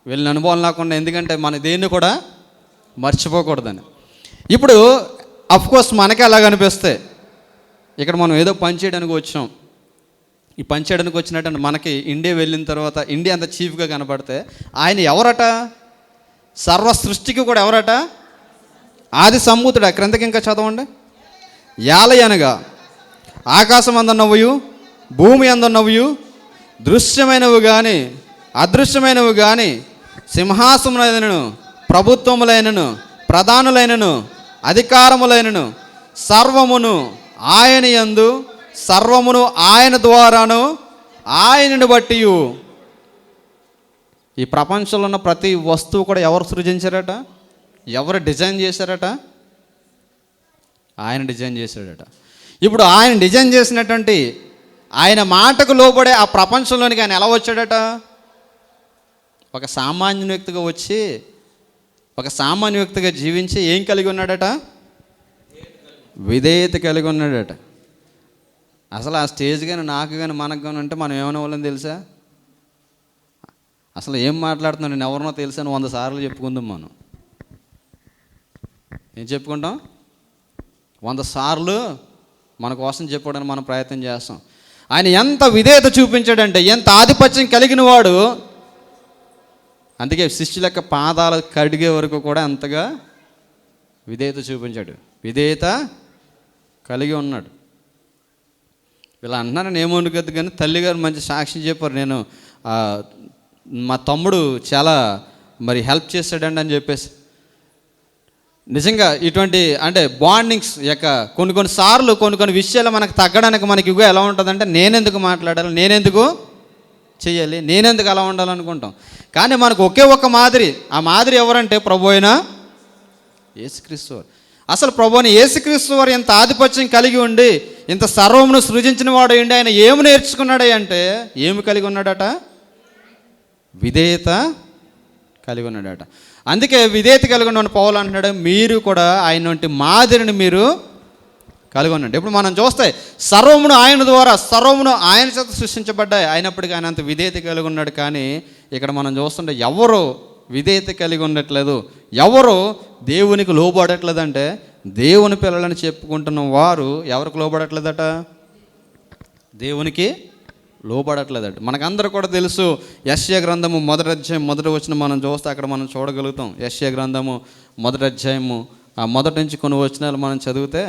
వెళ్ళిన అనుభవం లేకుండా, ఎందుకంటే మన దేన్ని కూడా మర్చిపోకూడదని. ఇప్పుడు అఫ్కోర్స్ మనకే అలాగ అనిపిస్తే, ఇక్కడ మనం ఏదో పని చేయడానికి వచ్చాం, ఈ పని చేయడానికి వచ్చినట్టు మనకి ఇండియా వెళ్ళిన తర్వాత ఇండియా అంత చీఫ్గా కనపడితే ఆయన ఎవరట, సర్వ సృష్టికి కూడా ఎవరట, ఆది సంభూతుడు. క్రిందకి ఇంకా చదవండి. యాలయనగా ఆకాశం అందున్నవయు భూమి అందున్నవయు దృశ్యమైనవి కానీ అదృశ్యమైనవి కానీ సింహాసములైనను ప్రభుత్వములైనను ప్రధానులైనను అధికారములైనను సర్వమును ఆయన యందు సర్వమును ఆయన ద్వారాను ఆయనను బట్టి ఈ ప్రపంచంలో ఉన్న ప్రతి వస్తువు కూడా ఎవరు సృజించారట? ఎవరు డిజైన్ చేశారట? ఆయన డిజైన్ చేశాడట. ఇప్పుడు ఆయన డిజైన్ చేసినటువంటి ఆయన మాటకు లోబడే ఆ ప్రపంచంలోనికి ఆయన ఎలా వచ్చాడట? ఒక సామాన్య వ్యక్తిగా వచ్చి, ఒక సామాన్య వ్యక్తిగా జీవించి ఏం కలిగి ఉన్నాడట? విధేయత కలిగి ఉన్నాడట. అసలు ఆ స్టేజ్ కానీ నాకు కానీ మనకు కానీ అంటే మనం ఏమైనా వాళ్ళని తెలుసా? అసలు ఏం మాట్లాడుతున్నాను నేను ఎవరినో తెలుసా అని 100 సార్లు చెప్పుకుందాం. మనం ఏం చెప్పుకుంటాం? 100 సార్లు మన కోసం చెప్పుకోవడానికి మనం ప్రయత్నం చేస్తాం. ఆయన ఎంత విధేయత చూపించాడంటే, ఎంత ఆధిపత్యం కలిగిన వాడు. అందుకే శిష్యుల యొక్క పాదాలు కడిగే వరకు కూడా అంతగా విధేయత చూపించాడు, విధేయత కలిగి ఉన్నాడు. ఇలా అంటున్నారని ఏమనుకోద్దు, కానీ తల్లిగారు మంచి సాక్ష్యం చెప్పారు. నేను మా తమ్ముడు చాలా మరి హెల్ప్ చేశాడండి అని చెప్పేసి. నిజంగా ఇటువంటి అంటే బాండింగ్స్ యొక్క కొన్ని సార్లు కొన్ని విషయాలు మనకు తగ్గడానికి మనకి ఇగో ఎలా ఉంటుందంటే, నేనెందుకు మాట్లాడాలి, నేనెందుకు చెయ్యాలి, నేనెందుకు అలా ఉండాలనుకుంటాం. కానీ మనకు ఒకే ఒక్క మాదిరి, ఆ మాదిరి ఎవరంటే ప్రభు అయిన యేసుక్రీస్తు వారు. అసలు ప్రభు అయిన యేసుక్రీస్తు వారు ఇంత ఆధిపత్యం కలిగి ఉండి, ఇంత సర్వమును సృజించిన వాడు ఏంటి, ఆయన ఏమి నేర్చుకున్నాడు అంటే, ఏమి కలిగి ఉన్నాడట? విధేయత కలిగి ఉన్నాడట. అందుకే విధేయత కలిగి ఉన్న పౌలు అంటున్నాడు, మీరు కూడా ఆయన వంటి మాదిరిని మీరు కలిగి ఉండండి. ఇప్పుడు మనం చూస్తే సర్వమును ఆయన ద్వారా, సర్వమును ఆయన చేత సృష్టించబడ్డాయి, అయినప్పటికీ ఆయన అంత విధేయత కలిగి ఉన్నాడు. కానీ ఇక్కడ మనం చూస్తుంటే ఎవరు విధేయత కలిగి ఉండట్లేదు, ఎవరు దేవునికి లోబడట్లేదు అంటే, దేవుని పిల్లలని చెప్పుకుంటున్న వారు ఎవరికి లోబడట్లేదట? దేవునికి లోబడట్లేదట. మనకందరూ కూడా తెలుసు, యెషయా గ్రంథము 1వ అధ్యాయం 1వ వచనం మనం చూస్తే అక్కడ మనం చూడగలుగుతాం. యెషయా గ్రంథము 1వ అధ్యాయము ఆ మొదటి నుంచి కొన్ని వచనాలు మనం చదివితే,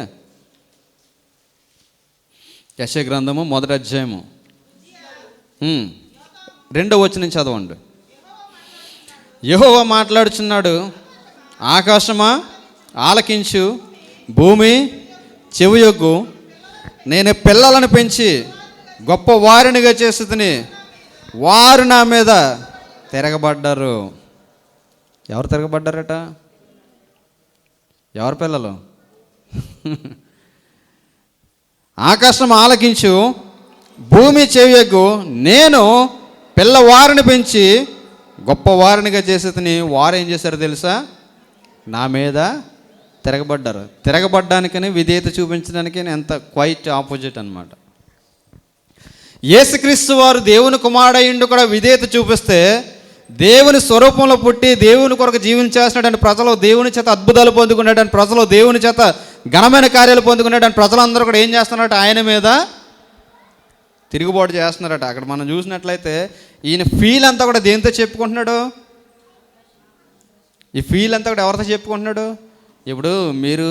యెషయా గ్రంథము 1వ అధ్యాయము 2వ వచనం చదవండి. యెహోవా మాట్లాడుచున్నాడు, ఆకాశమా ఆలకించు, భూమి చెవియొగ్గు, నేను పిల్లలను పెంచి గొప్ప వారినిగా చేస్తుని, వారు నా మీద తిరగబడ్డారు. ఎవరు తిరగబడ్డారట? ఎవరు పిల్లలు? ఆకాశం ఆలకించు, భూమి చెవియొగ్గు, నేను పిల్లవారిని పెంచి గొప్పవారినిగా చేసేదని. వారు ఏం చేశారో తెలుసా? నా మీద తిరగబడ్డారు. తిరగబడ్డానికని విధేయత చూపించడానికి ఎంత క్వైట్ ఆపోజిట్ అన్నమాట. యేసుక్రీస్తు వారు దేవుని కుమారుడయ్యుండి కూడా విధేయత చూపిస్తే, దేవుని స్వరూపంలో పుట్టి దేవుని కొరకు జీవించేస్తున్నాడని ప్రజలు, దేవుని చేత అద్భుతాలు పొందుకున్నాడని ప్రజలు, దేవుని చేత ఘనమైన కార్యాలు పొందుకున్నాడని ప్రజలందరూ కూడా ఏం చేస్తున్నారట? ఆయన మీద తిరుగుబాటు చేస్తున్నారట. అక్కడ మనం చూసినట్లయితే ఈయన ఫీల్ అంతా కూడా దేనితో చెప్పుకుంటున్నాడు? ఈ ఫీల్ అంతా కూడా ఎవరితో చెప్పుకుంటున్నాడు? ఇప్పుడు మీరు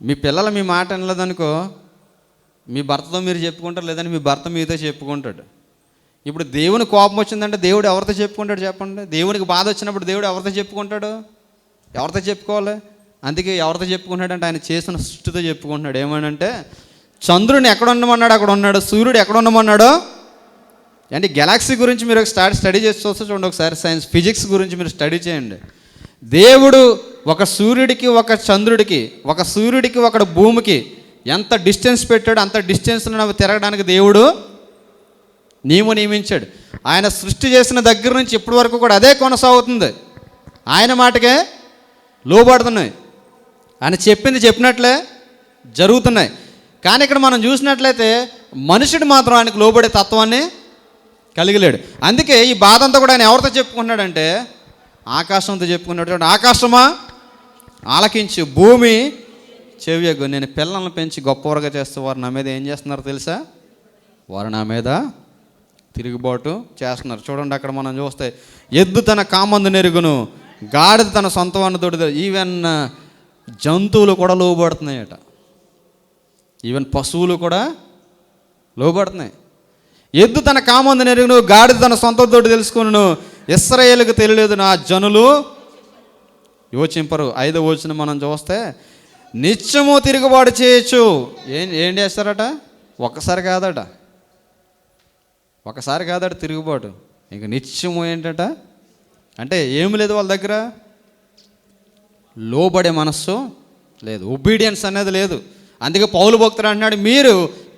మీ పిల్లలు మీ మాట వినలేదనుకో, మీ భర్తతో మీరు చెప్పుకుంటారు, లేదని మీ భర్త మీతో చెప్పుకుంటాడు. ఇప్పుడు దేవుని కోపం వచ్చిందంటే దేవుడు ఎవరితో చెప్పుకుంటాడు చెప్పండి? దేవునికి బాధ వచ్చినప్పుడు దేవుడు ఎవరితో చెప్పుకుంటాడు? ఎవరితో చెప్పుకోవాలి? అందుకే ఎవరితో చెప్పుకుంటాడంటే ఆయన చేసిన సృష్టితో చెప్పుకుంటున్నాడు. ఏమనంటే, చంద్రుని ఎక్కడ ఉండమన్నాడు అక్కడ ఉన్నాడు, సూర్యుడు ఎక్కడ ఉండమన్నాడో. అంటే గెలాక్సీ గురించి మీరు స్టడీ చేసి చూస్తే చూడండి ఒకసారి, సైన్స్ ఫిజిక్స్ గురించి మీరు స్టడీ చేయండి. దేవుడు ఒక సూర్యుడికి ఒక చంద్రుడికి, ఒక సూర్యుడికి ఒక భూమికి ఎంత డిస్టెన్స్ పెట్టాడు, అంత డిస్టెన్స్లో తిరగడానికి దేవుడు నియమించాడు. ఆయన సృష్టి చేసిన దగ్గర నుంచి ఇప్పటి వరకు కూడా అదే కొనసాగుతుంది. ఆయన మాటకే లోబడుతున్నాయి, ఆయన చెప్పింది చెప్పినట్లే జరుగుతున్నాయి. కానీ ఇక్కడ మనం చూసినట్లయితే మనుషుడు మాత్రం ఆయనకు లోబడే తత్వాన్ని కలిగలేడు. అందుకే ఈ బాధ అంతా కూడా ఆయన ఎవరితో చెప్పుకున్నాడంటే ఆకాశంతో చెప్పుకున్నాడు. ఆకాశమా ఆలకించు, భూమి చెవియొగ్గు, నేను పిల్లలను పెంచి గొప్పవారుగా చేస్తే వారు నా మీద ఏం చేస్తున్నారో తెలుసా? వారు నా మీద తిరుగుబాటు చేస్తున్నారు. చూడండి అక్కడ మనం చూస్తే, ఎద్దు తన కామందు నెరుగును, గాడిద తన సొంత వాడిని తోడు. ఈవెన్ జంతువులు కూడా లోబడుతున్నాయట. ఈవెన్ పశువులు కూడా లోబడుతున్నాయి. ఎద్దు తన కామందు నెరుగును, గాడిద తన సొంత తోడు తెలుసుకును, ఇశ్రాయేలుకు తెలియలేదు, నా జనులు యోచింపరు. 5వ వచనం మనం చూస్తే, నిత్యము తిరుగుబాటు చేయొచ్చు. ఏం చేస్తారట? ఒకసారి కాదట తిరుగుబాటు. ఇంక నిత్యము ఏంటట అంటే ఏమి లేదు వాళ్ళ దగ్గర, లోబడే మనస్సు లేదు, ఒబీడియన్స్ అనేది లేదు. అందుకే పౌలు భక్తుడు అంటున్నాడు, మీరు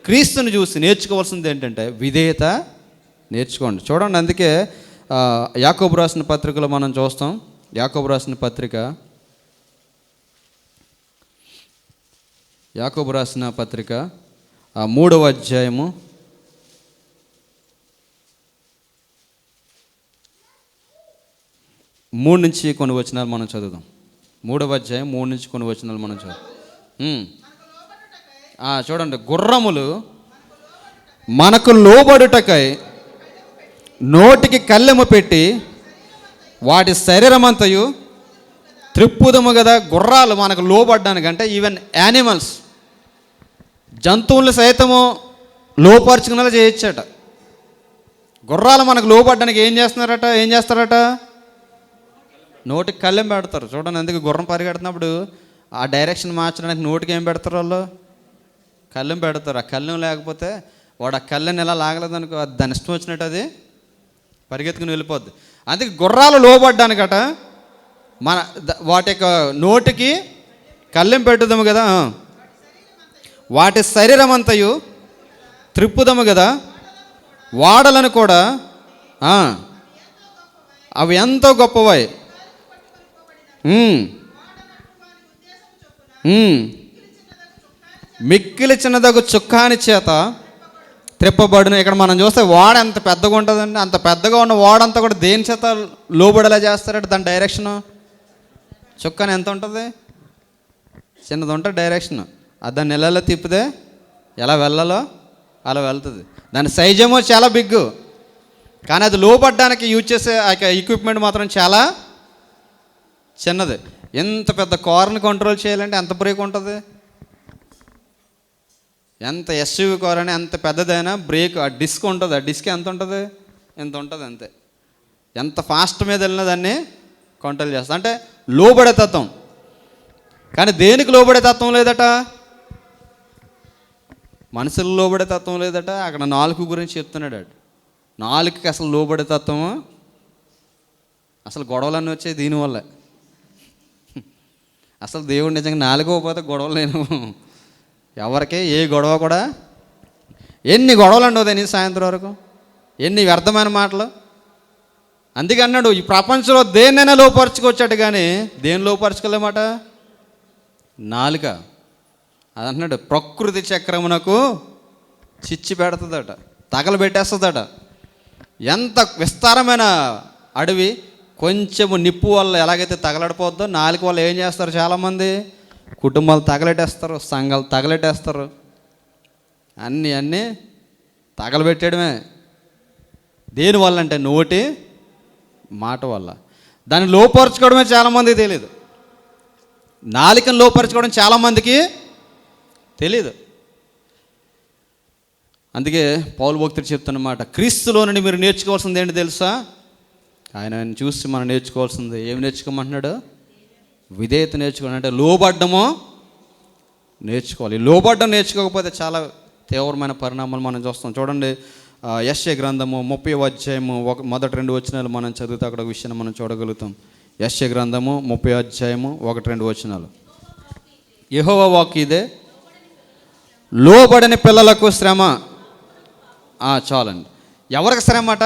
క్రీస్తుని చూసి నేర్చుకోవాల్సింది ఏంటంటే విధేయత నేర్చుకోండి. చూడండి, అందుకే యాకోబు రాసిన పత్రికలో మనం చూస్తాం. యాకోబు రాసిన పత్రిక 3వ అధ్యాయము 3 నుంచి కొన్ని వచనాలు మనం చదువుదాం. 3వ అధ్యాయం 3 నుంచి కొన్ని వచనాలు మనం చదువుదాం. చూడండి, గుర్రములు మనకు లోబడుటకై నోటికి కళ్ళెము పెట్టి వాటి శరీరమంతయు త్రిప్పుదము కదా. గుర్రాలు మనకు లోబడ్డానికి అంటే ఈవెన్ యానిమల్స్, జంతువులు సైతము లోపరుచుకునేలా చేయొచ్చట. గుర్రాలు మనకు లోబడ్డానికి ఏం చేస్తారట? నోటికి కళ్ళెం పెడతారు. చూడండి, అందుకే గుర్రం పరిగెడుతున్నప్పుడు ఆ డైరెక్షన్ మార్చడానికి నోటికి ఏం పెడతారు వాళ్ళు? కళ్ళెం పెడతారు. ఆ కళ్ళెం లేకపోతే వాడు ఆ కళ్ళెని ఎలా లాగలేదనుకో, దాని ఇష్టం వచ్చినట్టు అది పరిగెత్తుకుని వెళ్ళిపోద్ది. అందుకే గుర్రాలు లోబడ్డానికట వాటి యొక్క నోటికి కళ్ళెం పెట్టుదాము కదా, వాటి శరీరం అంతయు త్రిప్పుదము కదా, వాడలను కూడా అవి ఎంతో గొప్పవై మిక్కిలి చిన్నదగు చుక్కాని చేత త్రిప్పబడును. ఇక్కడ మనం చూస్తే వాడ ఎంత పెద్దగా ఉంటుందండి. అంత పెద్దగా ఉన్న వాడంతా కూడా దేని చేత లోబడేలా చేస్తారంటే దాని డైరెక్షను. చుక్కాని ఎంత ఉంటుంది? చిన్నది ఉంటుంది డైరెక్షన్. దాన్ని నెలలో తిప్పితే ఎలా వెళ్ళాలో అలా వెళ్తుంది. దాని సైజేమో చాలా బిగ్గు, కానీ అది లోబడ్డానికి యూజ్ చేసే ఆ ఎక్విప్మెంట్ మాత్రం చాలా చిన్నది. ఎంత పెద్ద కార్ని కంట్రోల్ చేయాలంటే ఎంత బ్రేక్ ఉంటుంది? ఎంత ఎస్యూవీ కార్ అని ఎంత పెద్దదైనా బ్రేక్, ఆ డిస్క్ ఉంటుంది. ఆ డిస్క్ ఎంత ఉంటుంది? ఎంత ఉంటుంది అంతే. ఎంత ఫాస్ట్ మీద వెళ్ళినా దాన్ని కంట్రోల్ చేస్తా. అంటే లోబడే తత్వం. కానీ దేనికి లోబడే తత్వం లేదట? మనుషులు లోబడే తత్వం లేదట. అక్కడ నాలుగు గురించి చెప్తున్నాడు. నాలుగుకి అసలు లోబడే తత్వము, అసలు గొడవలన్నీ వచ్చాయి దీనివల్ల. అసలు దేవుడు నిజంగా నాలుగోపోతే గొడవలు లేను ఎవరికి, ఏ గొడవ కూడా. ఎన్ని గొడవలు అండి ఉదయం సాయంత్రం వరకు, ఎన్ని వ్యర్థమైన మాటలు. అందుకే అన్నాడు, ఈ ప్రపంచంలో దేన్నైనా లోపరుచుకొచ్చాడు కానీ దేని లోపరుచుకోలేమాట? నాలుక. అది అంటున్నాడు, ప్రకృతి చక్రమునకు చిచ్చి పెడుతుందట, తగలబెట్టేస్తుందట. ఎంత విస్తారమైన అడవి, కొంచెము నిప్పు వల్ల ఎలాగైతే తగలడిపోద్దో నాలుక వల్ల ఏం చేస్తారు చాలామంది? కుటుంబాలు తగలెట్టేస్తారు, సంఘాలు తగలెట్టేస్తారు, అన్నీ తగలబెట్టడమే. దేనివల్ల అంటే నోటి మాట వల్ల. దాన్ని లోపరుచుకోవడమే చాలామందికి తెలియదు. నాలుకను లోపరుచుకోవడం చాలామందికి తెలీదు. అందుకే పౌలు భక్తుడు చెప్తున్నమాట, క్రీస్తులో నుండి మీరు నేర్చుకోవాల్సింది ఏంటి తెలుసా? ఆయన చూసి మనం నేర్చుకోవాల్సింది ఏమి నేర్చుకోమంటున్నాడు? విధేయత నేర్చుకోవాలి. అంటే లోబడ్డమో నేర్చుకోవాలి. లోబడ్డం నేర్చుకోకపోతే చాలా తీవ్రమైన పరిణామాలు మనం చూస్తాం. చూడండి, యెషయా గ్రంథము 30వ అధ్యాయము మొదటి 2 వచనాలు మనం చదివితే అక్కడ ఒక విషయాన్ని మనం చూడగలుగుతాం. యెషయా గ్రంథము 30వ అధ్యాయము 1-2 వచనాలు. యెహోవా వాక్కు ఇదే, లోబడని పిల్లలకు శ్రమ. చాలండి. ఎవరికి శ్రమ అట?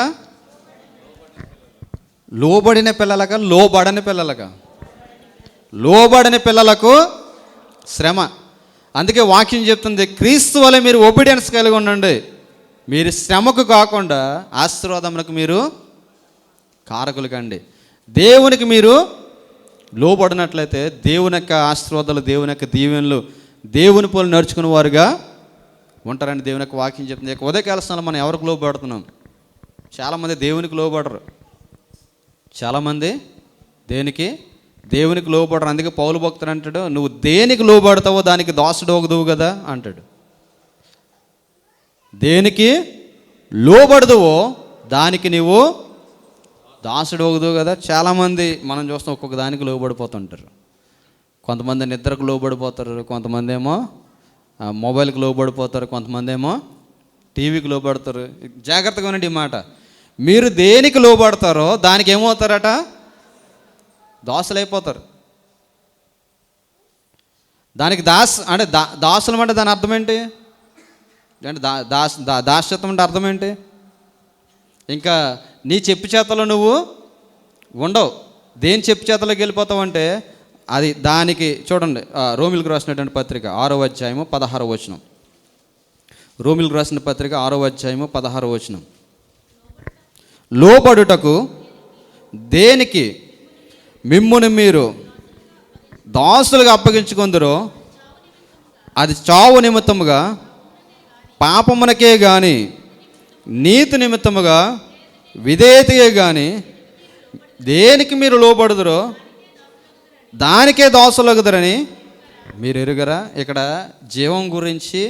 లోబడిన పిల్లలక, లోబడని పిల్లలక? లోబడని పిల్లలకు శ్రమ. అందుకే వాక్యం చెప్తుంది, క్రీస్తు వల్ల మీరు ఒబీడియన్స్ కలిగి ఉండండి. మీరు శ్రమకు కాకుండా ఆశీర్వాదములకు మీరు కారకులు కండి. దేవునికి మీరు లోబడినట్లయితే దేవుని యొక్క ఆశీర్వాదాలు, దేవుని యొక్క దీవెనలు, దేవుని పోలు నడుచుకునే వారుగా ఉంటారని దేవుని యొక్క వాక్యం చెప్తుంది. ఉదయకాల సమయంలో మనం ఎవరికి లోబడుతున్నాం? చాలామంది దేవునికి లోబడరు. చాలామంది దేవునికి లోబడరు. అందుకే పౌలు భక్తుడు అంటాడు, నువ్వు దేనికి లోబడతావో దానికి దాసుడు ఒకదువు కదా అంటాడు. దేనికి లోబడదువో దానికి నీవు దాసుడు ఒకదువు కదా. చాలామంది మనం చూస్తాం ఒక్కొక్క దానికి లోబడిపోతుంటారు. కొంతమంది నిద్రకు లోబడిపోతారు, కొంతమంది ఏమో మొబైల్కి లోబడిపోతారు, కొంతమంది ఏమో టీవీకి లోబడతారు. జాగ్రత్తగా ఉండండి ఈ మాట. మీరు దేనికి లోబడతారో దానికి ఏమవుతారట? దాసులైపోతారు. దానికి అంటే దాసులం అంటే దాని అర్థం ఏంటి? అంటే దాస్యత్వం అంటే అర్థం ఏంటి? ఇంకా నీ చెప్పు చేతలో నువ్వు ఉండవు. దేని చెప్పు చేతలోకి వెళ్ళిపోతావు అంటే అది దానికి చూడండి, రోమిలకు రాసినటువంటి పత్రిక 6వ అధ్యాయము 16వ వచనం. రోమిలకు రాసిన పత్రిక 6వ అధ్యాయము 16వ వచనం. లోబడుటకు దేనికి మిమ్మును మీరు దాసులుగా అప్పగించుకుందరో అది చావు నిమిత్తముగా పాపమునకే గాని నీతి నిమిత్తముగా విధేయతయే గాని దేనికి మీరు లోబడుదురో దానికే దాసులగుదరని మీరు ఎరుగరా? ఇక్కడ జీవం గురించి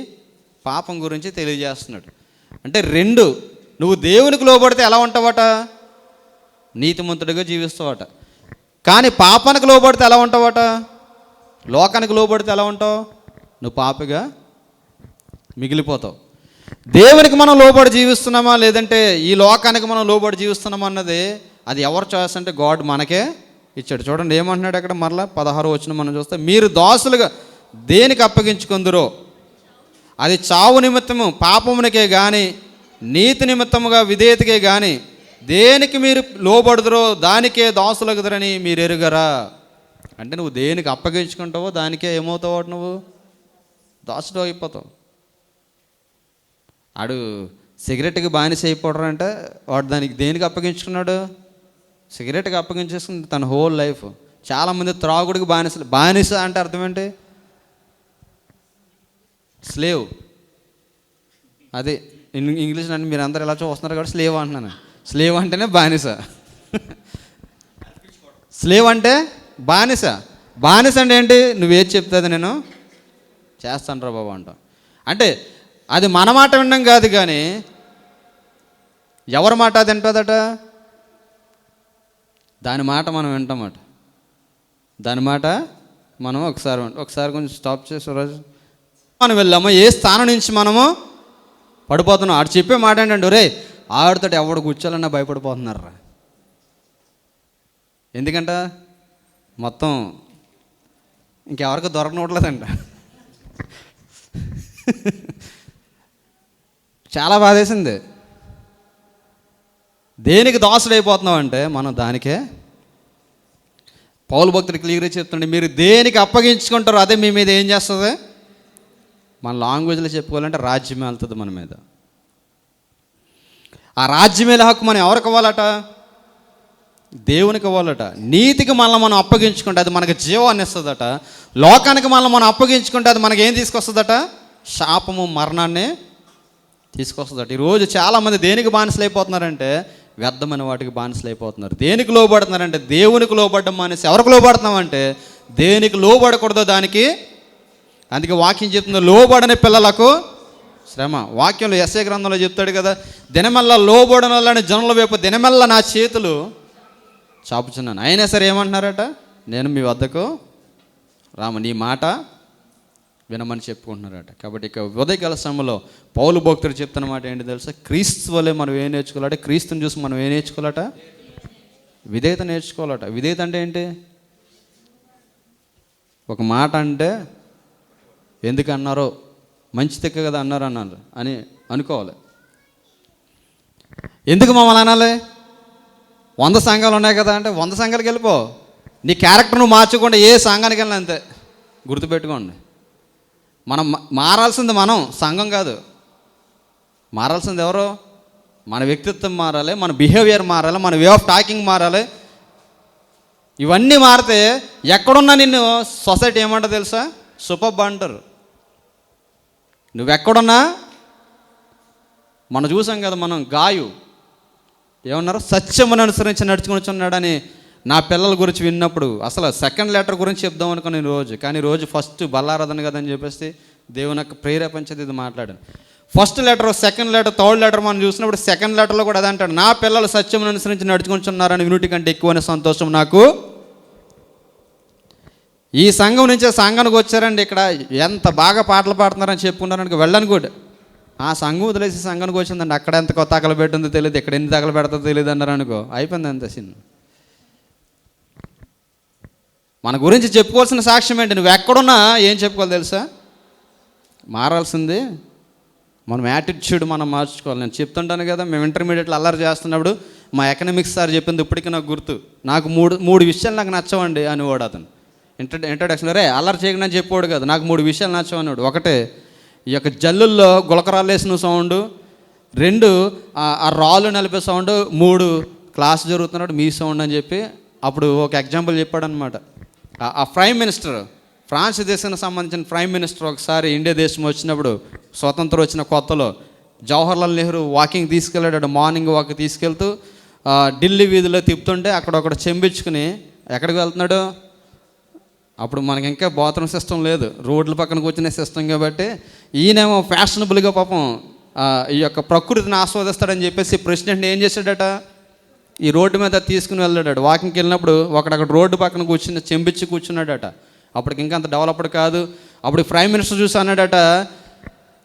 పాపం గురించి తెలియజేస్తున్నాడు. అంటే రెండు, నువ్వు దేవునికి లోబడితే ఎలా ఉంటావట? నీతిమంతుడిగా జీవిస్తావట. కానీ పాపానికి లోబడితే ఎలా ఉంటావట? లోకానికి లోబడితే ఎలా ఉంటావు? నువ్వు పాపిగా మిగిలిపోతావు. దేవునికి మనం లోబడి జీవిస్తున్నామా లేదంటే ఈ లోకానికి మనం లోబడి జీవిస్తున్నామా అన్నది అది ఎవరు చాయిస్ అంటే గాడ్ మనకే ఇచ్చాడు. చూడండి ఏమంటున్నాడు అక్కడ మరలా 16వ వచనం మనం చూస్తే, మీరు దాసులుగా దేనికి అప్పగించుకుందరో అది చావు నిమిత్తము పాపమునికే కానీ నీతి నిమిత్తముగా విధేయతకే కానీ దేనికి మీరు లోబడుదురో దానికే దాసులగుదరని మీరు ఎరుగరా? అంటే నువ్వు దేనికి అప్పగించుకుంటావో దానికే ఏమవుతావు? నువ్వు దాసుడు అయిపోతావు. ఆడు సిగరెట్కి బానిస అయిపోవడం అంటే వాడు దానికి దేనికి అప్పగించుకున్నాడు? సిగరెట్కి అప్పగించేసుకుంది తన హోల్ లైఫ్. చాలామంది త్రాగుడికి బానిస అంటే అర్థం ఏంటి? స్లేవ్. అది ఇంగ్లీష్ నన్ను మీరు అందరు ఎలా చూస్తున్నారు కాబట్టి స్లేవ్ అంటున్నాను. స్లేవ్ అంటేనే బానిస. స్లేవ్ అంటే బానిస. బానిస అంటే ఏంటి? నువ్వేది చెప్తుంది నేను చేస్తాను రా బాబు అంటాం. అంటే అది మన మాట వినడం కాదు, కానీ ఎవరి మాట అది వింటుందట? దాని మాట మనం వింటామట. దాని మాట మనం ఒకసారి కొంచెం స్టాప్ చేసి రోజు మనం వెళ్ళాము. ఏ స్థానం నుంచి మనము పడిపోతున్నాం? ఆడు చెప్పే మాట ఏంటంటే, ఒరే ఆడితో ఎవడు కూర్చోాలన్నా భయపడిపోతున్నారా. ఎందుకంట మొత్తం ఇంకెవరికి దొరకనట్లేదంట. చాలా బాధేసింది. దేనికి దాసుడైపోతున్నావు అంటే మనం దానికే. పౌలు భక్తుడు క్లియర్గా చెప్తుండే, మీరు దేనికి అప్పగించుకుంటారో అదే మీ మీద ఏం చేస్తుంది? మన లాంగ్వేజ్లో చెప్పుకోవాలంటే రాజ్యమే వెళ్తుంది మన మీద. ఆ రాజ్యమేల హక్కు మనం ఎవరికి ఇవ్వాలట? దేవునికి ఇవ్వాలట. నీతికి మనల్ని మనం అప్పగించుకుంటే అది మనకు జీవాన్ని ఇస్తుందట. లోకానికి మనం అప్పగించుకుంటే అది మనకి ఏం తీసుకొస్తుందట? శాపము, మరణాన్ని తీసుకొస్తుందట. ఈరోజు చాలామంది దేనికి బానిసలు అయిపోతున్నారంటే వ్యర్థమైన వాటికి బానిసలు అయిపోతున్నారు. దేనికి లోబడుతున్నారంటే దేవునికి లోబడ్డం మానేసి ఎవరికి లోబడుతున్నామంటే దేనికి లోబడకూడదో దానికి. అందుకే వాక్యం చెప్తుంది, లోబడని పిల్లలకు శ్రమ. వాక్యంలో యెషయా గ్రంథంలో చెప్తాడు కదా, దినమల్లా లోబడనలని జనుల వైపు దినమల్లా నా చేతులు చాపుచున్నాను. అయినా సరే ఏమంటున్నారట? నేను మీ వద్దకు నీ మాట వినమని చెప్పుకుంటున్నారట. కాబట్టి ఇక ఉదయకాల సమయంలో పౌలు భక్తుడు చెప్తున్న మాట ఏంటి తెలుసా? క్రీస్తు వల్లే మనం ఏం నేర్చుకోవాలంటే, క్రీస్తుని చూసి మనం ఏం నేర్చుకోవాలట? విధేయత నేర్చుకోవాలట. విధేయత అంటే ఏంటి? ఒక మాట అంటే ఎందుకు అన్నారో, మంచి తెక్క కదా అన్నారు అని అనుకోవాలి. ఎందుకు మమ్మల్ని అనాలి? 100 సంఘాలు ఉన్నాయి కదా అంటే 100 సంఘాలకు వెళ్ళిపో. నీ క్యారెక్టర్ నువ్వు మార్చుకోండి, ఏ సంఘానికి వెళ్ళినా అంతే. గుర్తుపెట్టుకోండి, మనం మారాల్సింది మనం, సంఘం కాదు. మారాల్సింది ఎవరు? మన వ్యక్తిత్వం మారాలి, మన బిహేవియర్ మారాలి, మన వే ఆఫ్ టాకింగ్ మారాలి. ఇవన్నీ మారితే ఎక్కడున్నా నిన్ను సొసైటీ ఏమంటారు తెలుసా? సూపర్బ్ అంటారు. నువ్వెక్కడున్నా, మనం చూసాం కదా, మనం గాయు ఏమన్నారు? సత్యమును అనుసరించి నడుచుకున్నాడని నా పిల్లల గురించి విన్నప్పుడు అసలు సెకండ్ లెటర్ గురించి చెప్దాం అనుకున్నాను రోజు. కానీ రోజు ఫస్ట్ బల్లారాధన కదని చెప్పేసి దేవుని యొక్క ప్రేరేపించేది ఇది మాట్లాడాను. First letter, second letter, third letter మనం చూసినప్పుడు సెకండ్ లెటర్లో కూడా అదే అంటాడు, నా పిల్లలు సత్యమును అనుసరించి నడుచుకుంటున్నారని వినుటి కంటే ఎక్కువైన సంతోషం నాకు. ఈ సంఘం నుంచే సంఘానికి వచ్చారండి, ఇక్కడ ఎంత బాగా పాటలు పాడుతున్నారని చెప్పుకున్నారని వెళ్ళను కూడా. ఆ సంఘం వదిలేసి సంఘానికి వచ్చిందండి, అక్కడ ఎంత కొత్త తగల పెట్టిందో తెలియదు, ఇక్కడ ఎన్ని తగల పెడతాదో తెలియదు అన్నారు అనుకో, అయిపోయింది అంత సీన్. మన గురించి చెప్పుకోవాల్సిన సాక్ష్యం ఏంటి? నువ్వు ఎక్కడున్నా ఏం చెప్పుకోవాలి తెలుసా? మారాల్సింది మనం యాటిట్యూడ్ మనం మార్చుకోవాలి. నేను చెప్తుంటాను కదా, మేము ఇంటర్మీడియట్లో అల్లరి చేస్తున్నప్పుడు మా ఎకనామిక్స్ సార్ చెప్పింది ఇప్పటికీ నాకు గుర్తు. నాకు మూడు విషయాలు నాకు నచ్చవండి అనేవాడు అతను. ఇంట్రడక్షన్ రే అల్లరి చేయకుండా అని చెప్పాడు కదా, నాకు 3 విషయాలు నచ్చవన్నాడు. ఒకటే ఈ యొక్క జల్లుల్లో గులకరాలు వేసిన సౌండ్, 2 ఆ రాళ్ళు నలిపే సౌండ్, 3 క్లాస్ జరుగుతున్నాడు మీ సౌండ్ అని చెప్పి అప్పుడు ఒక ఎగ్జాంపుల్ చెప్పాడు అనమాట. ఆ ప్రైమ్ మినిస్టర్, ఫ్రాన్స్ దేశానికి సంబంధించిన ప్రైమ్ మినిస్టర్ ఒకసారి ఇండియా దేశం వచ్చినప్పుడు, స్వతంత్రం వచ్చిన కొత్తలో జవహర్లాల్ నెహ్రూ వాకింగ్ తీసుకెళ్ళాడు. మార్నింగ్ వాక్ తీసుకెళ్తూ ఢిల్లీ వీధిలో తిప్పుతుంటే అక్కడ ఒకటి చెంపించుకుని ఎక్కడికి వెళ్తున్నాడు? అప్పుడు మనకి ఇంకా బాత్రూమ్ సిస్టమ్ లేదు, రోడ్ల పక్కన కూర్చునే సిస్టమ్ కాబట్టి ఈయనేమో ఫ్యాషనబుల్గా పాపం ఈ యొక్క ప్రకృతిని ఆస్వాదిస్తాడని చెప్పేసి ప్రెసిడెంట్ ఏం చేశాడట, ఈ రోడ్డు మీద తీసుకుని వెళ్ళాడట. వాకింగ్కి వెళ్ళినప్పుడు అక్కడ రోడ్డు పక్కన కూర్చుని చెంపించి కూర్చున్నాడట. అప్పటికి ఇంకా అంత డెవలప్డ్ కాదు. అప్పుడు ప్రైమ్ మినిస్టర్ చూసి అన్నాడట,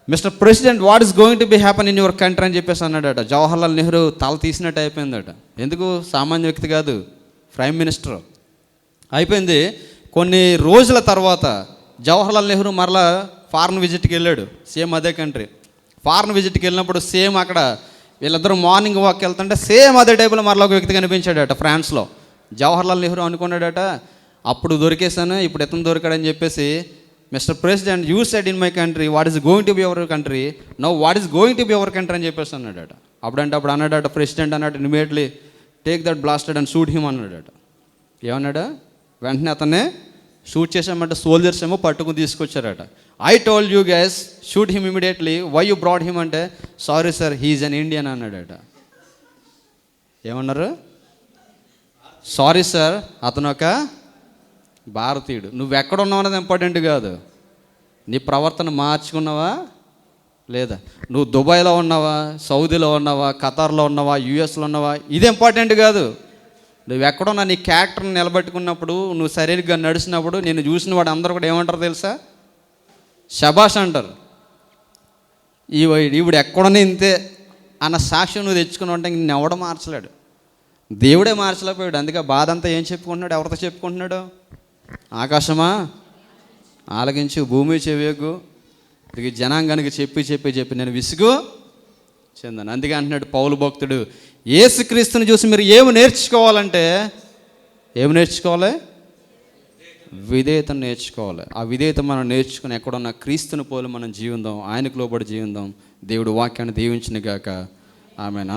mister president, what is going to B happen in your country అని చెప్పేసి అన్నాడట. జవహర్లాల్ నెహ్రూ తల తీసినట్టు అయిపోయిందట. ఎందుకు? సామాన్య వ్యక్తి కాదు, ప్రైమ్ మినిస్టర్. అయిపోయింది. కొన్ని రోజుల తర్వాత జవహర్లాల్ నెహ్రూ మరలా ఫారెన్ విజిట్కి వెళ్ళాడు, సేమ్ అదే కంట్రీ. ఫారెన్ విజిట్కి వెళ్ళినప్పుడు సేమ్ అక్కడ వీళ్ళిద్దరూ మార్నింగ్ వాక్ వెళ్తుంటే సేమ్ అదే టైపులో మరలా ఒక వ్యక్తి కనిపించాడట ఫ్రాన్స్లో. జవహర్లాల్ నెహ్రూ అనుకున్నాడట, అప్పుడు దొరికేశాను, ఇప్పుడు ఇతను దొరికాడని చెప్పేసి, mister president, you said in my country what is going to be your country, now what is going to be your country అని చెప్పేసి అన్నాడట. అప్పుడు అన్నాడట ప్రెసిడెంట్ అన్నాడు, immediately take that blasted and shoot him అన్నాడట. ఏమన్నాడు? వెంటనే అతన్ని షూట్ చేసామంటే సోల్జర్స్ ఏమో పట్టుకుని తీసుకొచ్చారట. I told you guys shoot him immediately, why you brought him అంటే, sorry sir he's an Indian అన్నాడట. ఏమన్నారు? సారీ సార్, అతను ఒక భారతీయుడు. నువ్వు ఎక్కడ ఉన్నావు అనేది ఇంపార్టెంట్ కాదు, నీ ప్రవర్తన మార్చుకున్నావా లేదా, నువ్వు దుబాయ్లో ఉన్నావా, సౌదీలో ఉన్నావా, ఖతార్లో ఉన్నావా, యూఎస్లో ఉన్నావా, ఇది ఇంపార్టెంట్ కాదు. నువ్వు ఎక్కడున్నా నీ క్యారెక్టర్ని నిలబెట్టుకున్నప్పుడు, నువ్వు సరిగ్గా నడిచినప్పుడు నేను చూసిన వాడు అందరూ కూడా ఏమంటారు తెలుసా? శబాష్ అంటారు. ఈవిడ ఎక్కడనే ఇంతే అన్న సాక్ష్యం నువ్వు తెచ్చుకున్నావు అంటే నిన్ను ఎవడో మార్చలేడు, దేవుడే మార్చలేకపోయాడు. అందుకే బాధ అంతా ఏం చెప్పుకుంటున్నాడు? ఎవరితో చెప్పుకుంటున్నాడు? ఆకాశమా ఆలకించు, భూమి చెవియకు, ఇది జనాంగానికి చెప్పి నేను విసుగు చెందాను. అందుకే అంటున్నాడు పౌలు భక్తుడు, యేసుక్రీస్తుని చూసి మీరు ఏమి నేర్చుకోవాలంటే, ఏమి నేర్చుకోవాలి? విధేయతను నేర్చుకోవాలి. ఆ విధేయత మనం నేర్చుకుని ఎక్కడున్న క్రీస్తుని పోలి మనం జీవిద్దాం, ఆయనకు లోబడి జీవిద్దాం. దేవుడు వాక్యాన్ని దీవించును గాక. ఆమేన్.